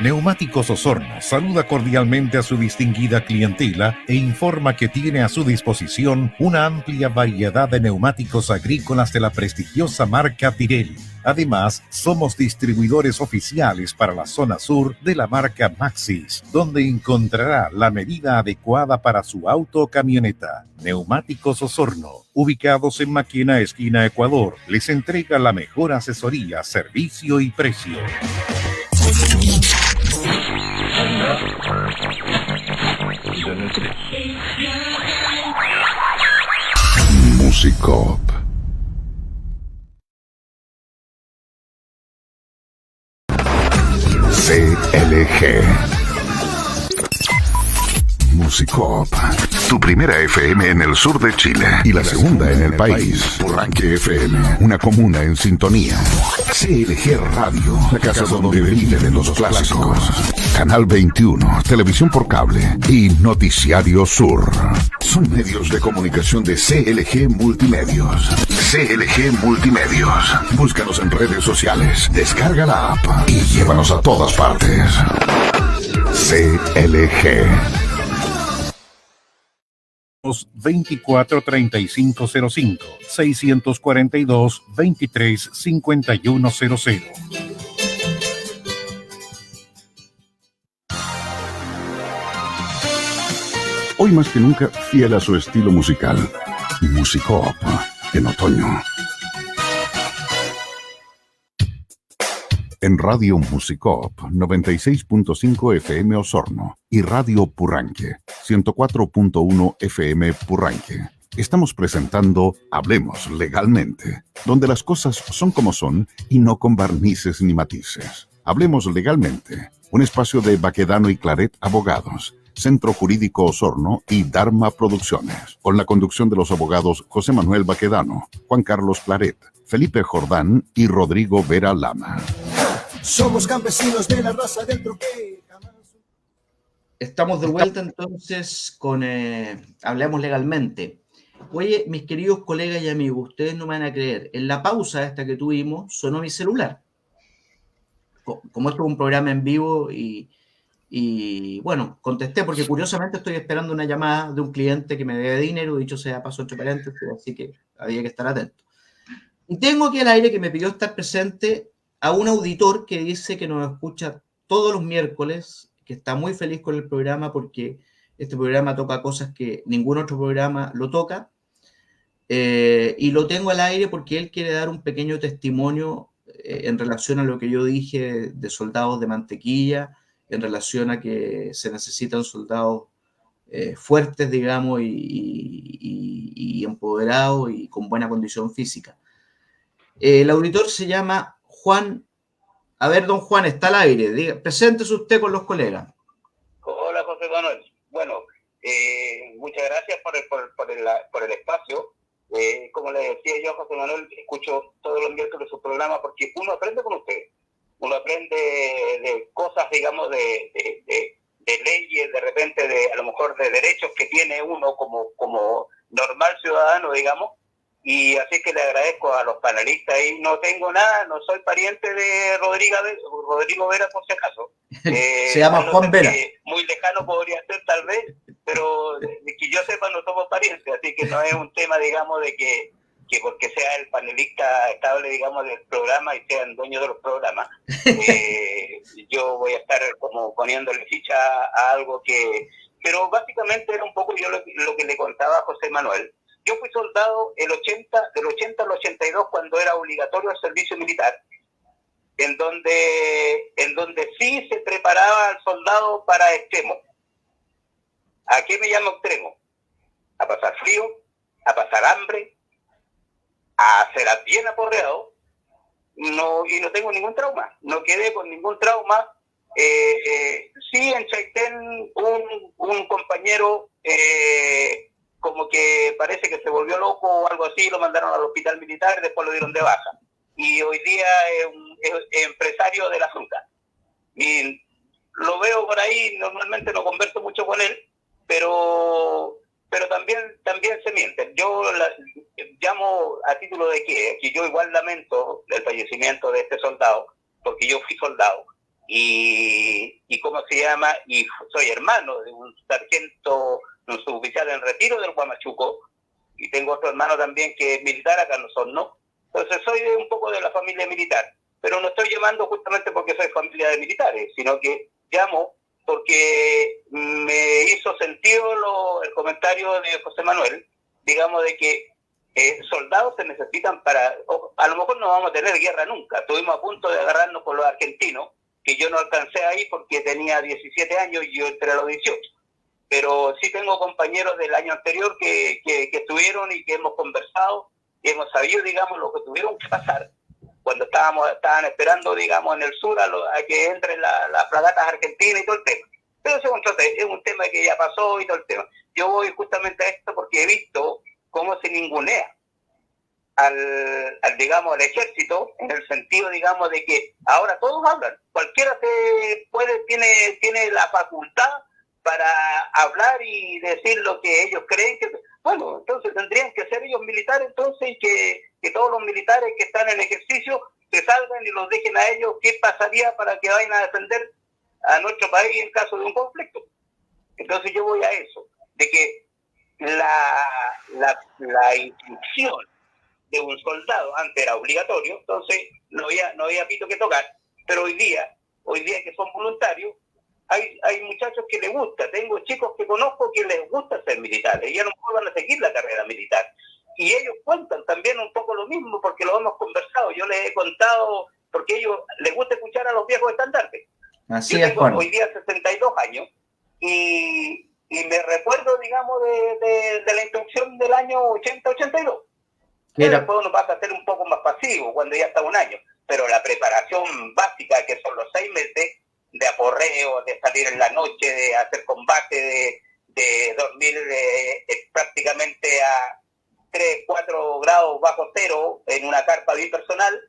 Neumáticos Osorno saluda cordialmente a su distinguida clientela e informa que tiene a su disposición una amplia variedad de neumáticos agrícolas de la prestigiosa marca Pirelli. Además, somos distribuidores oficiales para la zona sur de la marca Maxxis, donde encontrará la medida adecuada para su auto o camioneta. Neumáticos Osorno, ubicados en Maquena, esquina Ecuador, les entrega la mejor asesoría, servicio y precio. Musicop. CLG. Musicop. Tu primera FM en el sur de Chile y la segunda en el país. Purranque FM, una comuna en sintonía. CLG Radio, la casa donde viven los clásicos. Canal 21, televisión por cable y Noticiario Sur. Son medios de comunicación de CLG Multimedios. CLG Multimedios. Búscanos en redes sociales, descarga la app y llévanos a todas partes. CLG 243505 642 235100. Hoy más que nunca fiel a su estilo musical. Musicop en otoño. En Radio Musicop 96.5 FM Osorno y Radio Purranque 104.1 FM Purranque. Estamos presentando Hablemos Legalmente, donde las cosas son como son y no con barnices ni matices. Hablemos Legalmente, un espacio de Baquedano y Claret Abogados, Centro Jurídico Osorno y Dharma Producciones, con la conducción de los abogados José Manuel Baquedano, Juan Carlos Claret, Felipe Jordán y Rodrigo Vera Lama. Somos campesinos de la raza del troque. Estamos de vuelta entonces con Hablemos Legalmente. Oye, mis queridos colegas y amigos, ustedes no me van a creer, en la pausa esta que tuvimos sonó mi celular. Como esto es un programa en vivo y bueno, contesté porque curiosamente estoy esperando una llamada de un cliente que me debe dinero, dicho sea paso entre paréntesis, así que había que estar atento. Y tengo aquí al aire que me pidió estar presente a un auditor que dice que nos escucha todos los miércoles, que está muy feliz con el programa porque este programa toca cosas que ningún otro programa lo toca, y lo tengo al aire porque él quiere dar un pequeño testimonio en relación a lo que yo dije de soldados de mantequilla, en relación a que se necesitan soldados fuertes, digamos, y empoderados y con buena condición física. El auditor se llama Juan. A ver, don Juan, está al aire. Preséntese usted con los colegas. Hola, José Manuel. Bueno, muchas gracias por el espacio. Como le decía yo, José Manuel, escucho todos los miércoles su programa porque uno aprende con usted. Uno aprende de cosas, digamos, de leyes, de repente, a lo mejor de derechos que tiene uno como normal ciudadano, digamos. Y así que le agradezco a los panelistas y no tengo nada, no soy pariente de Rodrigo Vera por si acaso. Se llama Juan Vera. Muy lejano podría ser tal vez, pero de que yo sepa no somos parientes, así que no es un tema, digamos, de que que porque sea el panelista estable, digamos, del programa y sea el dueño de los programas, yo voy a estar como poniéndole ficha a algo que... Pero básicamente era un poco yo lo que le contaba a José Manuel. Yo fui soldado del 80 al 82 cuando era obligatorio el servicio militar, en donde sí se preparaba al soldado para extremo. ¿A qué me llamo extremo? A pasar frío, a pasar hambre, a ser bien aporreado, y no tengo ningún trauma, no quedé con ningún trauma. Sí, en Chaitén un compañero como que parece que se volvió loco o algo así, lo mandaron al hospital militar y después lo dieron de baja. Y hoy día es empresario de la fruta. Y lo veo por ahí, normalmente no converso mucho con él, pero también se mienten. Yo llamo a título de que yo igual lamento el fallecimiento de este soldado, porque yo fui soldado. Y ¿cómo se llama? Y soy hermano de un sargento, un suboficial en retiro del Huamachuco, y tengo otro hermano también que es militar acá en Osorno. Entonces soy un poco de la familia militar, pero no estoy llamando justamente porque soy familia de militares, sino que llamo porque me hizo sentido el comentario de José Manuel, digamos, de que soldados se necesitan a lo mejor no vamos a tener guerra nunca. Estuvimos a punto de agarrarnos con los argentinos, que yo no alcancé ahí porque tenía 17 años y yo entré a los 18. Pero sí tengo compañeros del año anterior que estuvieron y que hemos conversado y hemos sabido, digamos, lo que tuvieron que pasar cuando estaban esperando, digamos, en el sur a que entren las fragatas argentinas y todo el tema. Pero eso es un tema que ya pasó y todo el tema. Yo voy justamente a esto porque he visto cómo se ningunea digamos, al ejército, en el sentido, digamos, de que ahora todos hablan. Cualquiera tiene la facultad para hablar y decir lo que ellos creen que... Bueno, entonces tendrían que ser ellos militares, entonces, y que todos los militares que están en ejercicio se salgan y los dejen a ellos. ¿Qué pasaría para que vayan a defender a nuestro país en caso de un conflicto? Entonces yo voy a eso, de que la instrucción de un soldado antes era obligatorio, entonces no había pito que tocar, pero hoy día que son voluntarios, hay muchachos que les gusta, tengo chicos que conozco que les gusta ser militares y a lo mejor van a seguir la carrera militar. Y ellos cuentan también un poco lo mismo porque lo hemos conversado, yo les he contado, porque a ellos les gusta escuchar a los viejos estandartes. Así yo es, tengo Juan. Hoy día 62 años y me recuerdo, digamos, de la instrucción del año 80-82. Después uno pasa a ser un poco más pasivo cuando ya está un año, pero la preparación básica, que son los 6 meses de aporreo, de salir en la noche, de hacer combate, de dormir prácticamente a 3-4 grados bajo cero en una carpa bipersonal.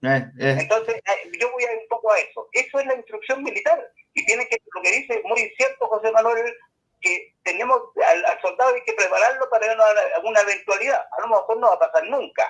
Entonces yo voy a ir un poco a eso. Eso es la instrucción militar y tiene que, lo que dice muy cierto José Manuel, que tenemos al soldado hay que prepararlo para alguna eventualidad. A lo mejor no va a pasar nunca,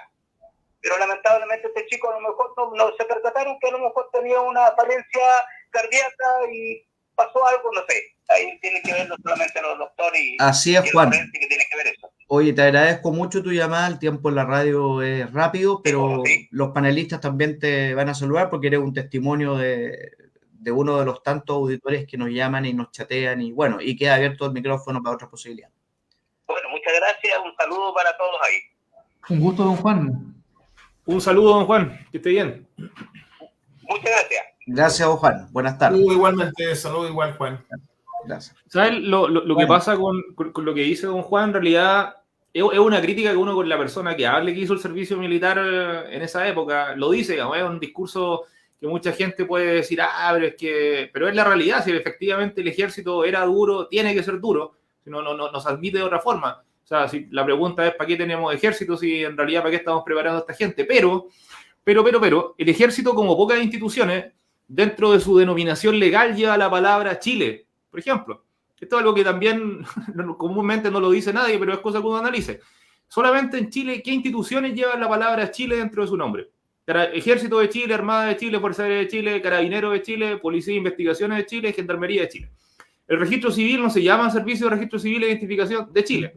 pero lamentablemente este chico a lo mejor no se percataron que a lo mejor tenía una falencia cardíaca y pasó algo, no sé. Ahí tiene que ver no solamente los doctores y así es, y Juan. que tiene que ver eso. Oye, te agradezco mucho tu llamada, el tiempo en la radio es rápido, pero Sí. Los panelistas también te van a saludar porque eres un testimonio de uno de los tantos auditores que nos llaman y nos chatean y bueno, y queda abierto el micrófono para otras posibilidades. Bueno, muchas gracias, un saludo para todos ahí. Un gusto, don Juan. Un saludo, don Juan, que esté bien. Muchas gracias. Gracias, don Juan. Buenas tardes. Igualmente, saludo igual, Juan. Gracias. ¿Sabes? Lo que pasa con lo que dice don Juan, en realidad, es una crítica que uno con la persona que hable que hizo el servicio militar en esa época, lo dice, digamos, es un discurso que mucha gente puede decir, pero es la realidad, si efectivamente el ejército era duro, tiene que ser duro, si no se admite de otra forma. O sea, si la pregunta es ¿para qué tenemos ejército? Si en realidad ¿para qué estamos preparando a esta gente? Pero, el ejército, como pocas instituciones, dentro de su denominación legal lleva la palabra Chile, por ejemplo. Esto es algo que también comúnmente no lo dice nadie, pero es cosa que uno analice. Solamente en Chile, ¿qué instituciones llevan la palabra Chile dentro de su nombre? Ejército de Chile, Armada de Chile, Fuerza Aérea de Chile, Carabineros de Chile, Policía de Investigaciones de Chile, Gendarmería de Chile. El registro civil no se llama Servicio de Registro Civil e Identificación de Chile.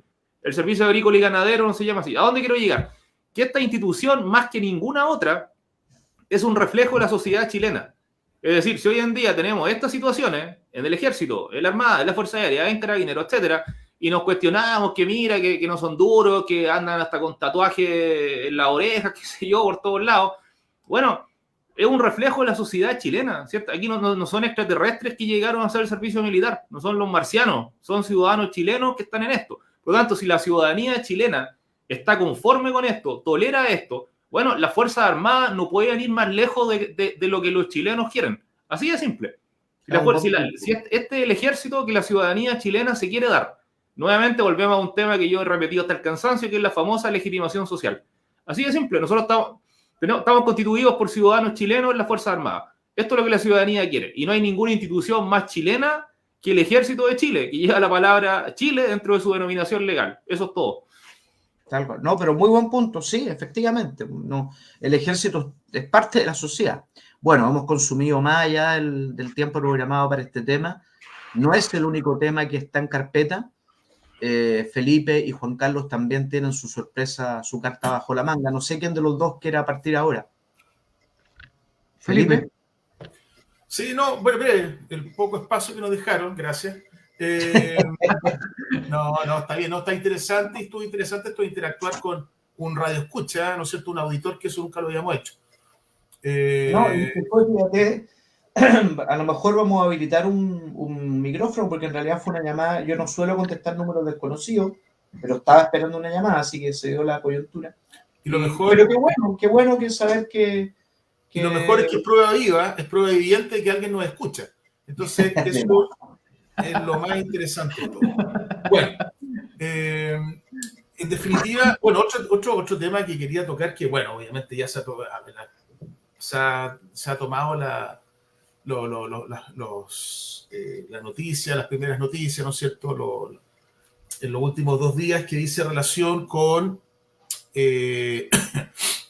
el Servicio Agrícola y Ganadero no se llama así. ¿A dónde quiero llegar? Que esta institución, más que ninguna otra, es un reflejo de la sociedad chilena. Es decir, si hoy en día tenemos estas situaciones en el Ejército, en la Armada, en la Fuerza Aérea, en Carabineros, etcétera, y nos cuestionamos que mira, que no son duros, que andan hasta con tatuajes en la oreja, qué sé yo, por todos lados. Bueno, es un reflejo de la sociedad chilena, ¿cierto? Aquí no son extraterrestres que llegaron a hacer el servicio militar, no son los marcianos, son ciudadanos chilenos que están en esto. Por lo tanto, si la ciudadanía chilena está conforme con esto, tolera esto, bueno, las Fuerzas Armadas no pueden ir más lejos de lo que los chilenos quieren. Así de simple. Si este es el ejército que la ciudadanía chilena se quiere dar. Nuevamente volvemos a un tema que yo he repetido hasta el cansancio, que es la famosa legitimación social. Así de simple. Nosotros estamos constituidos por ciudadanos chilenos en las Fuerzas Armadas. Esto es lo que la ciudadanía quiere. Y no hay ninguna institución más chilena que el Ejército de Chile, que lleva la palabra Chile dentro de su denominación legal. Eso es todo. Tal cual. No, pero muy buen punto, sí, efectivamente. No, el ejército es parte de la sociedad. Bueno, hemos consumido más allá del tiempo programado para este tema. No es el único tema que está en carpeta. Felipe y Juan Carlos también tienen su sorpresa, su carta bajo la manga. No sé quién de los dos quiera partir ahora. Felipe. Sí, no, bueno, el poco espacio que nos dejaron, gracias. No, está bien, no, está interesante, y estuvo interesante esto de interactuar con un radio escucha, ¿no es cierto? Un auditor, que eso nunca lo habíamos hecho. No, y después, fíjate, a lo mejor vamos a habilitar un micrófono, porque en realidad fue una llamada. Yo no suelo contestar números desconocidos, pero estaba esperando una llamada, así que se dio la coyuntura. Y lo mejor, pero qué bueno que saber que y lo mejor es que es prueba viva, es prueba evidente de que alguien nos escucha. Entonces, eso es lo más interesante de todo. Bueno, en definitiva, bueno, otro tema que quería tocar, que bueno, obviamente ya se ha tomado la noticia, las primeras noticias, ¿no es cierto?, en los últimos 2 días, que dice relación con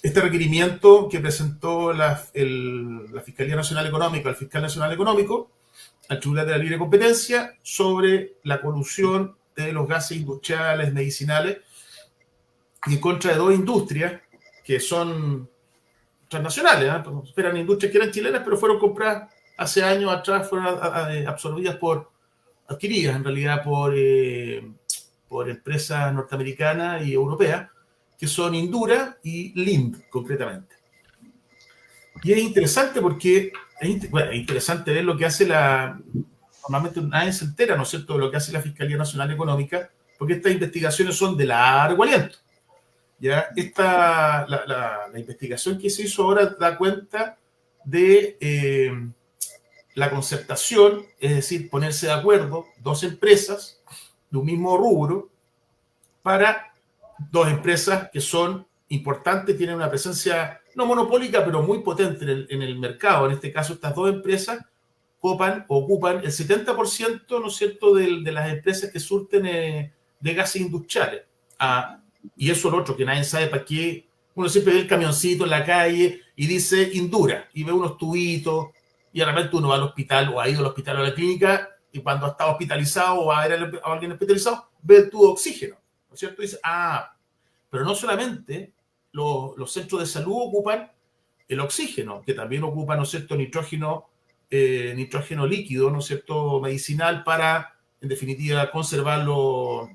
este requerimiento que presentó la Fiscalía Nacional Económica, el Fiscal Nacional Económico, al Tribunal de la Libre Competencia, sobre la colusión de los gases industriales, medicinales, y en contra de 2 industrias que son transnacionales, eran industrias que eran chilenas, pero fueron compradas hace años atrás, fueron absorbidas adquiridas en realidad por empresas norteamericanas y europeas, que son Indura y Lind, concretamente. Y es interesante porque es interesante ver lo que hace normalmente nadie se entera, ¿no es cierto?, de lo que hace la Fiscalía Nacional Económica, porque estas investigaciones son de largo aliento. ¿Ya? La investigación que se hizo ahora da cuenta de la concertación, es decir, ponerse de acuerdo 2 empresas de un mismo rubro, para 2 empresas que son importantes, tienen una presencia no monopólica, pero muy potente en el mercado. En este caso, estas 2 empresas ocupan el 70%, ¿no es cierto?, de las empresas que surten de gases industriales. Y eso es lo otro, que nadie sabe para qué. Uno siempre ve el camioncito en la calle y dice Indura, y ve unos tubitos, y realmente uno va al hospital, o ha ido al hospital o a la clínica, y cuando está hospitalizado o va a ver a alguien hospitalizado, ve el tubo de oxígeno, ¿no es cierto? Y dice, pero no solamente los centros de salud ocupan el oxígeno, que también ocupan, ¿no es cierto?, nitrógeno líquido, ¿no es cierto?, medicinal, para, en definitiva, conservar, ¿no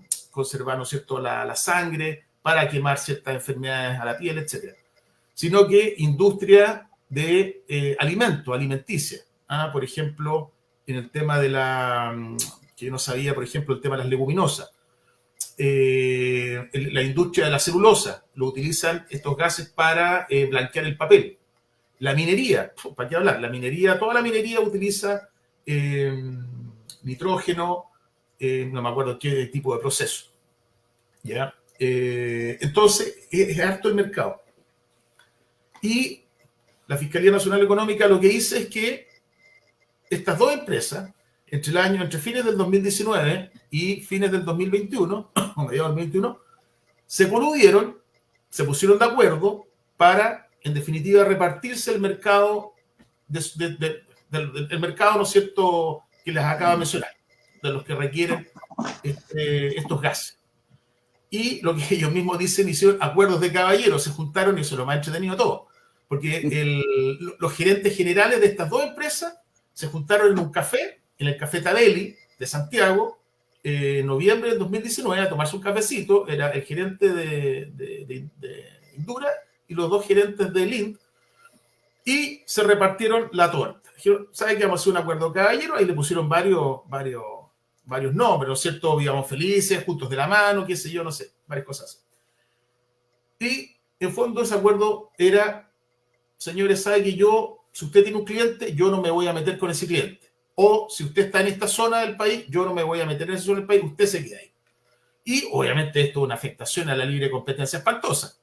es cierto?, la sangre, para quemar ciertas enfermedades a la piel, etc. Sino que industria de alimenticia. Por ejemplo, en el tema de que yo no sabía, por ejemplo, el tema de las leguminosas. La industria de la celulosa, lo utilizan estos gases para blanquear el papel. La minería, ¿para qué hablar? Toda la minería utiliza nitrógeno, no me acuerdo qué tipo de proceso. ¿Ya? Entonces, es harto el mercado. Y la Fiscalía Nacional Económica lo que dice es que estas 2 empresas, entre fines del 2019 y fines del 2021, o mediados del 2021, se coludieron, se pusieron de acuerdo para, en definitiva, repartirse el mercado, el mercado, ¿no es cierto?, que les acabo de mencionar, de los que requieren estos gases. y lo que ellos mismos dicen, hicieron acuerdos de caballeros, se juntaron y eso es lo más entretenido todo. Porque los gerentes generales de estas dos empresas se juntaron en un café, en el Café Tabelli de Santiago, en noviembre del 2019, a tomarse un cafecito. Era el gerente de Indura y los dos gerentes de Lind, y se repartieron la torta. Dijeron, ¿sabe qué? Vamos a hacer un acuerdo de caballero. Ahí le pusieron varios nombres, ¿no es cierto? Digamos, felices, juntos de la mano, qué sé yo, no sé, varias cosas. Y en fondo ese acuerdo era, señores, sabe que si usted tiene un cliente, yo no me voy a meter con ese cliente. O si usted está en esta zona del país, yo no me voy a meter en esa zona del país, usted se queda ahí. Y obviamente esto es una afectación a la libre competencia espantosa.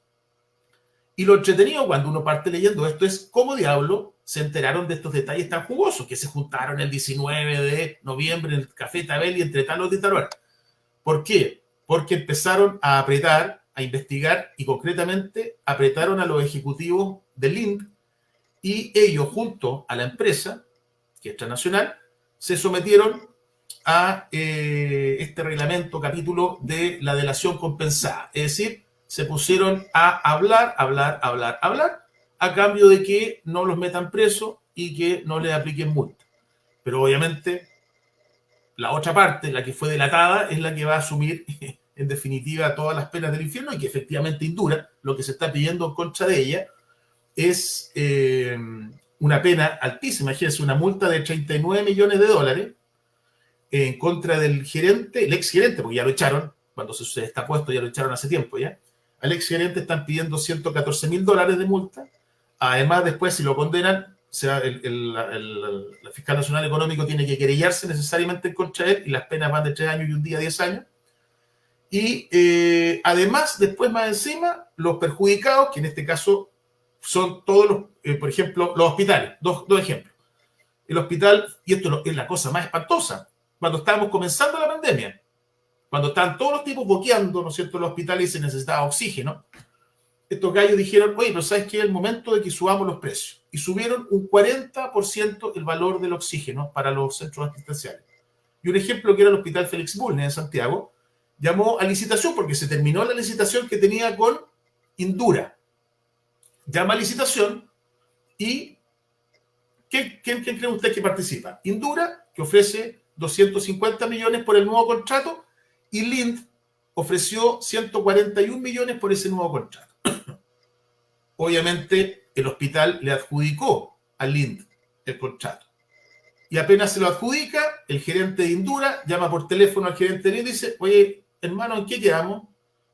Y lo entretenido cuando uno parte leyendo esto es cómo diablo se enteraron de estos detalles tan jugosos que se juntaron el 19 de noviembre en el Café Tabelli entre Talos de Taruar. ¿Por qué? Porque empezaron a apretar, a investigar y concretamente apretaron a los ejecutivos de Lind y ellos junto a la empresa, que es transnacional, se sometieron a este reglamento, capítulo de la delación compensada. Es decir, se pusieron a hablar, a cambio de que no los metan presos y que no les apliquen multa. Pero obviamente la otra parte, la que fue delatada, es la que va a asumir en definitiva todas las penas del infierno y que efectivamente Indura, lo que se está pidiendo en contra de ella, es una pena altísima. Imagínense, una multa de $39 millones en contra del gerente, el ex gerente, porque ya lo echaron, cuando se está puesto ya lo echaron hace tiempo ya. Al ex gerente están pidiendo $114.000 de multa. Además, después, si lo condenan, la Fiscal Nacional Económico tiene que querellarse necesariamente en contra de él y las penas van de 3 años y un día a 10 años. Y además, después más encima, los perjudicados, que en este caso son todos los, por ejemplo, los hospitales. Dos ejemplos. El hospital, y esto es la cosa más espantosa, cuando estábamos comenzando la pandemia, cuando estaban todos los tipos boqueando, ¿no es cierto?, en los hospitales y se necesitaba oxígeno, estos gallos dijeron, oye, pero ¿sabes qué? Es el momento de que subamos los precios. Y subieron un 40% el valor del oxígeno para los centros asistenciales. Y un ejemplo que era el Hospital Félix Bulnes en Santiago, llamó a licitación porque se terminó la licitación que tenía con Indura. Llama a licitación y ¿quién cree usted que participa? Indura, que ofrece 250 millones por el nuevo contrato, y Lind ofreció 141 millones por ese nuevo contrato. Obviamente, el hospital le adjudicó a Lind el contrato. Y apenas se lo adjudica, el gerente de Indura llama por teléfono al gerente de Lind y dice, oye, hermano, ¿en qué quedamos?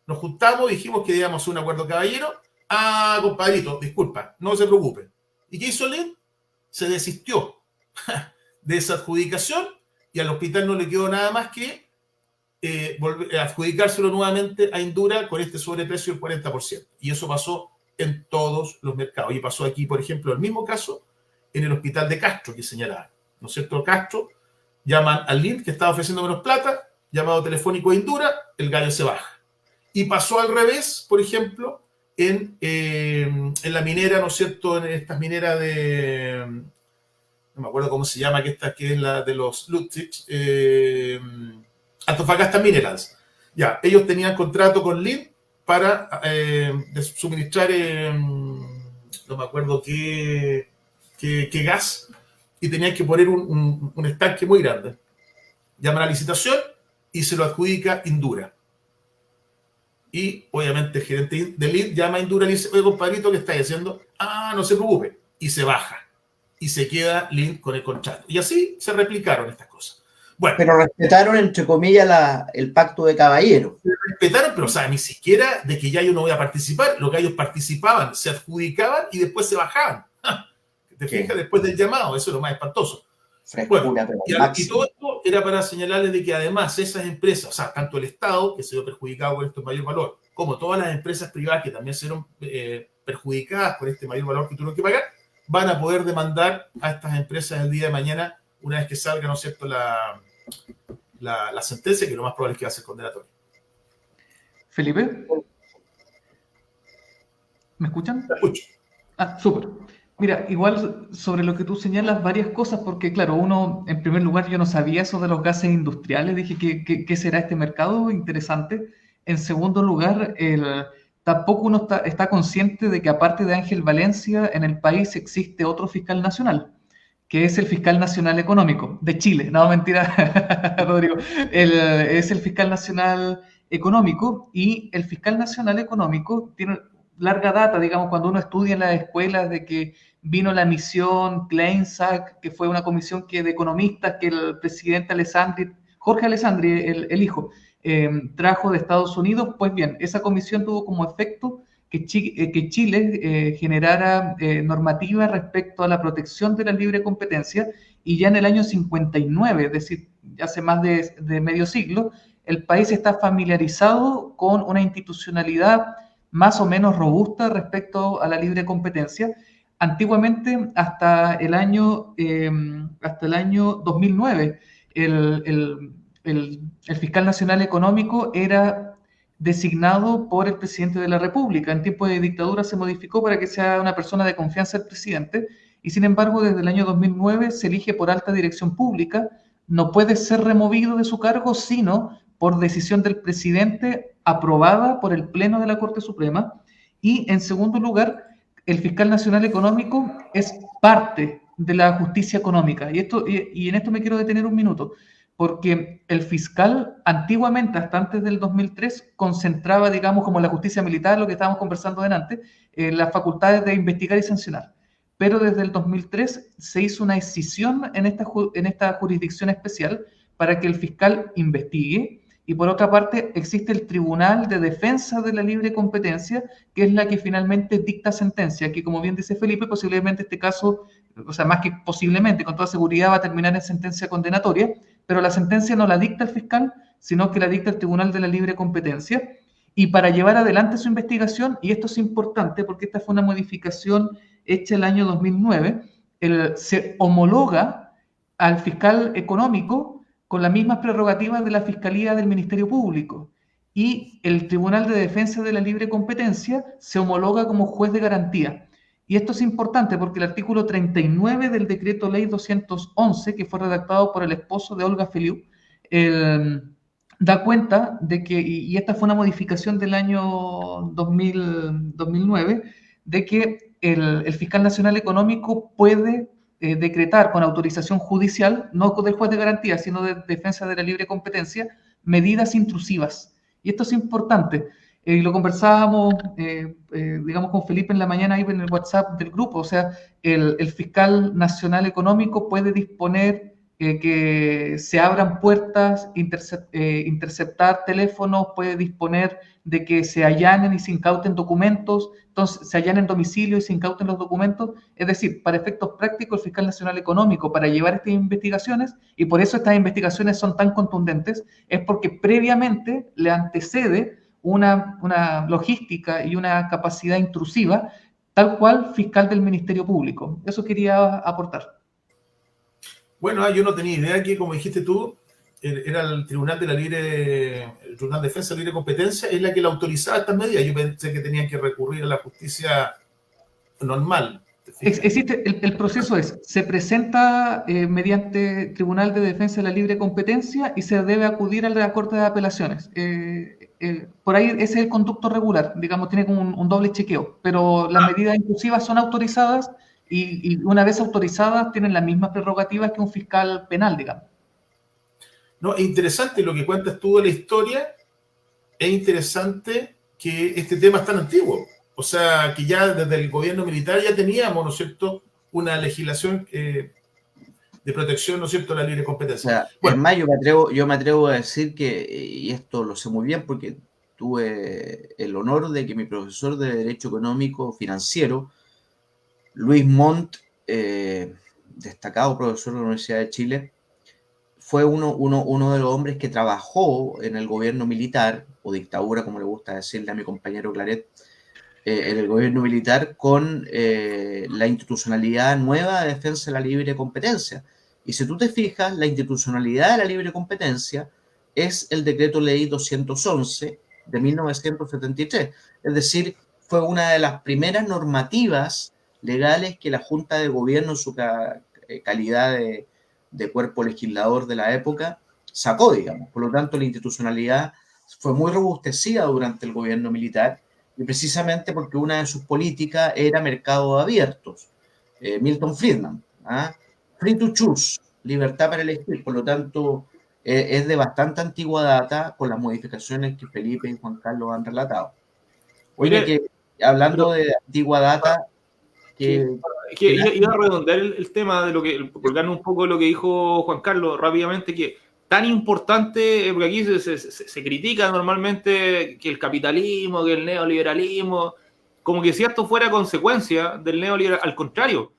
Nos juntamos, dijimos que íbamos a un acuerdo caballero. Ah, compadrito, disculpa, no se preocupe. ¿Y qué hizo Lind? Se desistió de esa adjudicación y al hospital no le quedó nada más que adjudicárselo nuevamente a Indura con este sobreprecio del 40%. Y eso pasó en todos los mercados. Y pasó aquí, por ejemplo, el mismo caso en el hospital de Castro que señalaba. ¿No es cierto? Castro, llaman al Lind que estaba ofreciendo menos plata, llamado telefónico a Indura, el gallo se baja. Y pasó al revés, por ejemplo, en la minera, ¿no es cierto? En estas mineras de... no me acuerdo cómo se llama, que es la de los Ludwig, Antofagasta Minerals. Ya, ellos tenían contrato con Lind para suministrar, no me acuerdo qué gas, y tenían que poner un estanque muy grande. Llaman a licitación y se lo adjudica Indura. Y obviamente el gerente de Lind llama a Indura y le dice, oye, compadrito, ¿qué estáis haciendo? Ah, no se preocupe. Y se baja. Y se queda Lind con el contrato. Y así se replicaron estas cosas. Bueno, pero respetaron, entre comillas, el pacto de caballero. Respetaron, pero o sea, ni siquiera de que ya yo no voy a participar. Lo que ellos participaban, se adjudicaban y después se bajaban. ¿Te fijas? Después del llamado, eso es lo más espantoso. Bueno, y todo esto era para señalarles de que además esas empresas, o sea, tanto el Estado, que se vio perjudicado con este mayor valor, como todas las empresas privadas que también se vieron perjudicadas por este mayor valor que tuvieron que pagar, van a poder demandar a estas empresas el día de mañana, una vez que salga, ¿no es cierto?, la sentencia, que lo más probable es que va a ser condenatoria. Felipe, ¿me escuchan? Te escucho. Ah, súper. Mira, igual sobre lo que tú señalas, varias cosas, porque claro, uno, en primer lugar, yo no sabía eso de los gases industriales, dije, ¿qué será este mercado? Interesante. En segundo lugar, tampoco uno está consciente de que aparte de Ángel Valencia, en el país existe otro fiscal nacional, que es el fiscal nacional económico de Chile. No, mentira, Rodrigo. Es el fiscal nacional económico, y el fiscal nacional económico tiene larga data, digamos, cuando uno estudia en las escuelas, de que vino la misión Kleinsack, que fue una comisión de economistas que el presidente Jorge Alessandri, el hijo, trajo de Estados Unidos. Pues bien, esa comisión tuvo como efecto que Chile generara normativa respecto a la protección de la libre competencia, y ya en el año 59, es decir, hace más de medio siglo, el país está familiarizado con una institucionalidad más o menos robusta respecto a la libre competencia. Antiguamente, hasta el año 2009, el fiscal nacional económico era designado por el presidente de la República. En tiempos de dictadura se modificó para que sea una persona de confianza del presidente, y sin embargo desde el año 2009 se elige por alta dirección pública. No puede ser removido de su cargo sino por decisión del presidente aprobada por el Pleno de la Corte Suprema. Y en segundo lugar, el fiscal nacional económico es parte de la justicia económica. Y en esto me quiero detener un minuto, porque el fiscal antiguamente, hasta antes del 2003, concentraba, digamos, como la justicia militar, lo que estábamos conversando delante, las facultades de investigar y sancionar. Pero desde el 2003 se hizo una escisión en esta jurisdicción especial para que el fiscal investigue, y por otra parte existe el Tribunal de Defensa de la Libre Competencia, que es la que finalmente dicta sentencia, que, como bien dice Felipe, posiblemente este caso, o sea, más que posiblemente, con toda seguridad va a terminar en sentencia condenatoria, pero la sentencia no la dicta el fiscal, sino que la dicta el Tribunal de la Libre Competencia. Y para llevar adelante su investigación, y esto es importante porque esta fue una modificación hecha el año 2009, se homologa al fiscal económico con las mismas prerrogativas de la Fiscalía del Ministerio Público, y el Tribunal de Defensa de la Libre Competencia se homologa como juez de garantía. Y esto es importante porque el artículo 39 del Decreto Ley 211, que fue redactado por el esposo de Olga Feliu, da cuenta de que, y esta fue una modificación del año 2009, de que el fiscal nacional económico puede decretar con autorización judicial, no del juez de garantía, sino de defensa de la libre competencia, medidas intrusivas. Y esto es importante. Lo conversábamos, digamos, con Felipe en la mañana ahí en el WhatsApp del grupo. O sea, el fiscal nacional económico puede disponer que se abran puertas, interceptar teléfonos, puede disponer de que se allanen y se incauten documentos, entonces se allanen domicilio y se incauten los documentos. Es decir, para efectos prácticos, el fiscal nacional económico, para llevar estas investigaciones, y por eso estas investigaciones son tan contundentes, es porque previamente le antecede una logística y una capacidad intrusiva, tal cual fiscal del Ministerio Público. Eso quería aportar. Bueno, yo no tenía idea que, como dijiste tú, era el Tribunal de Defensa de la Libre Competencia, es la que la autorizaba estas medidas. Yo pensé que tenían que recurrir a la justicia normal. Existe, el proceso se presenta mediante Tribunal de Defensa de la Libre Competencia y se debe acudir a la Corte de Apelaciones. Por ahí ese es el conducto regular, digamos, tiene como un doble chequeo, pero las medidas intrusivas son autorizadas y una vez autorizadas tienen las mismas prerrogativas que un fiscal penal, digamos. No, es interesante lo que cuentas tú de la historia, es interesante que este tema es tan antiguo, o sea, que ya desde el gobierno militar ya teníamos, ¿no es cierto?, una legislación de protección, ¿no es cierto?, a la libre competencia. O sea, bueno, además yo me atrevo a decir que, y esto lo sé muy bien porque tuve el honor de que mi profesor de Derecho Económico Financiero, Luis Montt, destacado profesor de la Universidad de Chile, fue uno de los hombres que trabajó en el gobierno militar, o dictadura, como le gusta decirle a mi compañero Claret, en el gobierno militar con la institucionalidad nueva de defensa de la libre competencia. Y si tú te fijas, la institucionalidad de la libre competencia es el Decreto Ley 211 de 1973. Es decir, fue una de las primeras normativas legales que la Junta de Gobierno, en su calidad de cuerpo legislador de la época, sacó, digamos. Por lo tanto, la institucionalidad fue muy robustecida durante el gobierno militar, y precisamente porque una de sus políticas era mercados abiertos. Milton Friedman, free to choose, libertad para elegir, por lo tanto es de bastante antigua data con las modificaciones que Felipe y Juan Carlos han relatado. Oye, que hablando de antigua data, iba a redondear el tema de lo que, colgando un poco de lo que dijo Juan Carlos rápidamente, que tan importante, porque aquí se critica normalmente que el capitalismo, que el neoliberalismo, como que si esto fuera consecuencia del neoliberalismo, al contrario,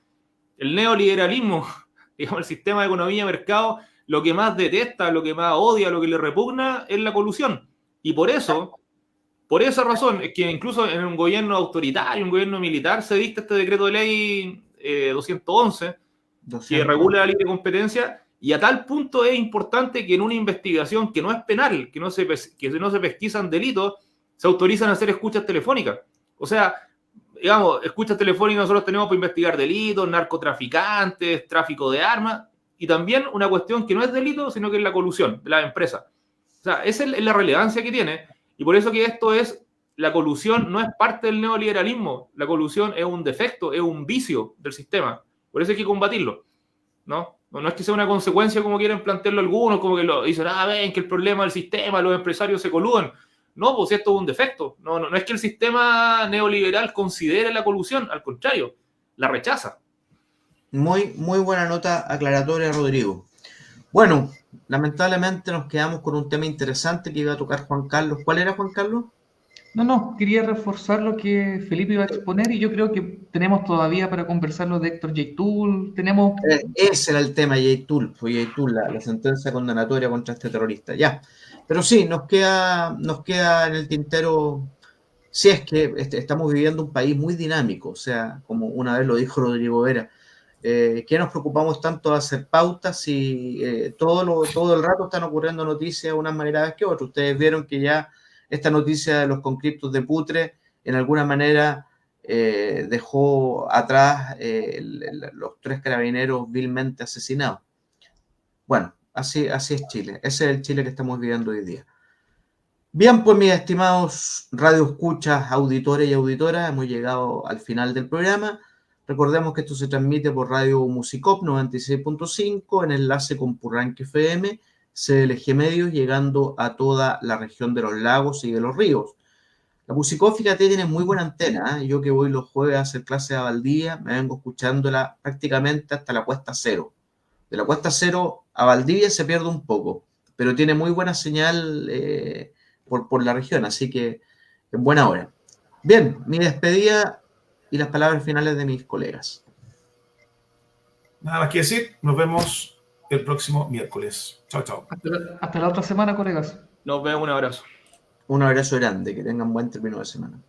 el neoliberalismo, digamos, el sistema de economía de mercado, lo que más detesta, lo que más odia, lo que le repugna es la colusión. Y por esa razón, es que incluso en un gobierno autoritario, un gobierno militar, se dicta este decreto de ley 211, que regula la libre competencia, y a tal punto es importante que en una investigación que no es penal, que no se pesquisan delitos, se autorizan a hacer escuchas telefónicas. O sea, digamos, escuchas telefónicas nosotros tenemos para investigar delitos, narcotraficantes, tráfico de armas, y también una cuestión que no es delito, sino que es la colusión de las empresas. O sea, esa es la relevancia que tiene, y por eso que la colusión no es parte del neoliberalismo, la colusión es un defecto, es un vicio del sistema, por eso hay que combatirlo, ¿no? No es que sea una consecuencia como quieren plantearlo algunos, como que lo dicen, ven que el problema del sistema, los empresarios se coluden. No, pues esto es un defecto. No es que el sistema neoliberal considere la colusión, al contrario, la rechaza. Muy, muy buena nota aclaratoria, Rodrigo. Bueno, lamentablemente nos quedamos con un tema interesante que iba a tocar Juan Carlos. ¿Cuál era, Juan Carlos? No, quería reforzar lo que Felipe iba a exponer, y yo creo que tenemos todavía para conversar lo de Héctor Yaitul. Ese era el tema, Yaitul, fue Yaitul, la sentencia condenatoria contra este terrorista. Ya, pero sí, nos queda en el tintero, si es que estamos viviendo un país muy dinámico, o sea, como una vez lo dijo Rodrigo Vera, que nos preocupamos tanto de hacer pautas y todo el rato están ocurriendo noticias de unas maneras que otras. Ustedes vieron que ya esta noticia de los conscriptos de Putre, en alguna manera, dejó atrás los 3 carabineros vilmente asesinados. Bueno, así es Chile. Ese es el Chile que estamos viviendo hoy día. Bien, pues mis estimados radioescuchas, auditores y auditoras, hemos llegado al final del programa. Recordemos que esto se transmite por Radio Musicop 96.5 en enlace con Purranque FM, CLG Medios, llegando a toda la región de los lagos y de los ríos. La Musicop, fíjate, tiene muy buena antena, Yo que voy los jueves a hacer clase a Valdivia, me vengo escuchándola prácticamente hasta la Cuesta Cero. De la Cuesta Cero a Valdivia se pierde un poco, pero tiene muy buena señal por la región, así que en buena hora. Bien, mi despedida y las palabras finales de mis colegas. Nada más que decir, nos vemos el próximo miércoles. Chao, chao. Hasta la otra semana, colegas. Nos vemos, un abrazo. Un abrazo grande, que tengan buen término de semana.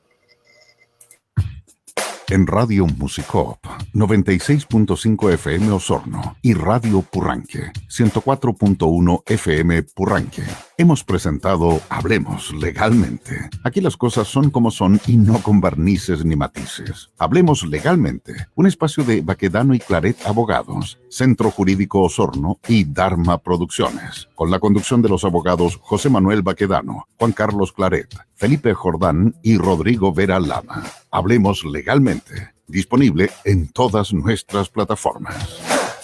En Radio Musicop 96.5 FM Osorno y Radio Purranque 104.1 FM Purranque hemos presentado Hablemos Legalmente. Aquí las cosas son como son y no con barnices ni matices. Hablemos Legalmente, un espacio de Baquedano y Claret Abogados, Centro Jurídico Osorno y Dharma Producciones, con la conducción de los abogados José Manuel Baquedano, Juan Carlos Claret, Felipe Jordán y Rodrigo Vera Lama. Hablemos Legalmente, disponible en todas nuestras plataformas.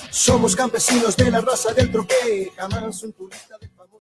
Somos campesinos de la raza del troque, jamás un turista de...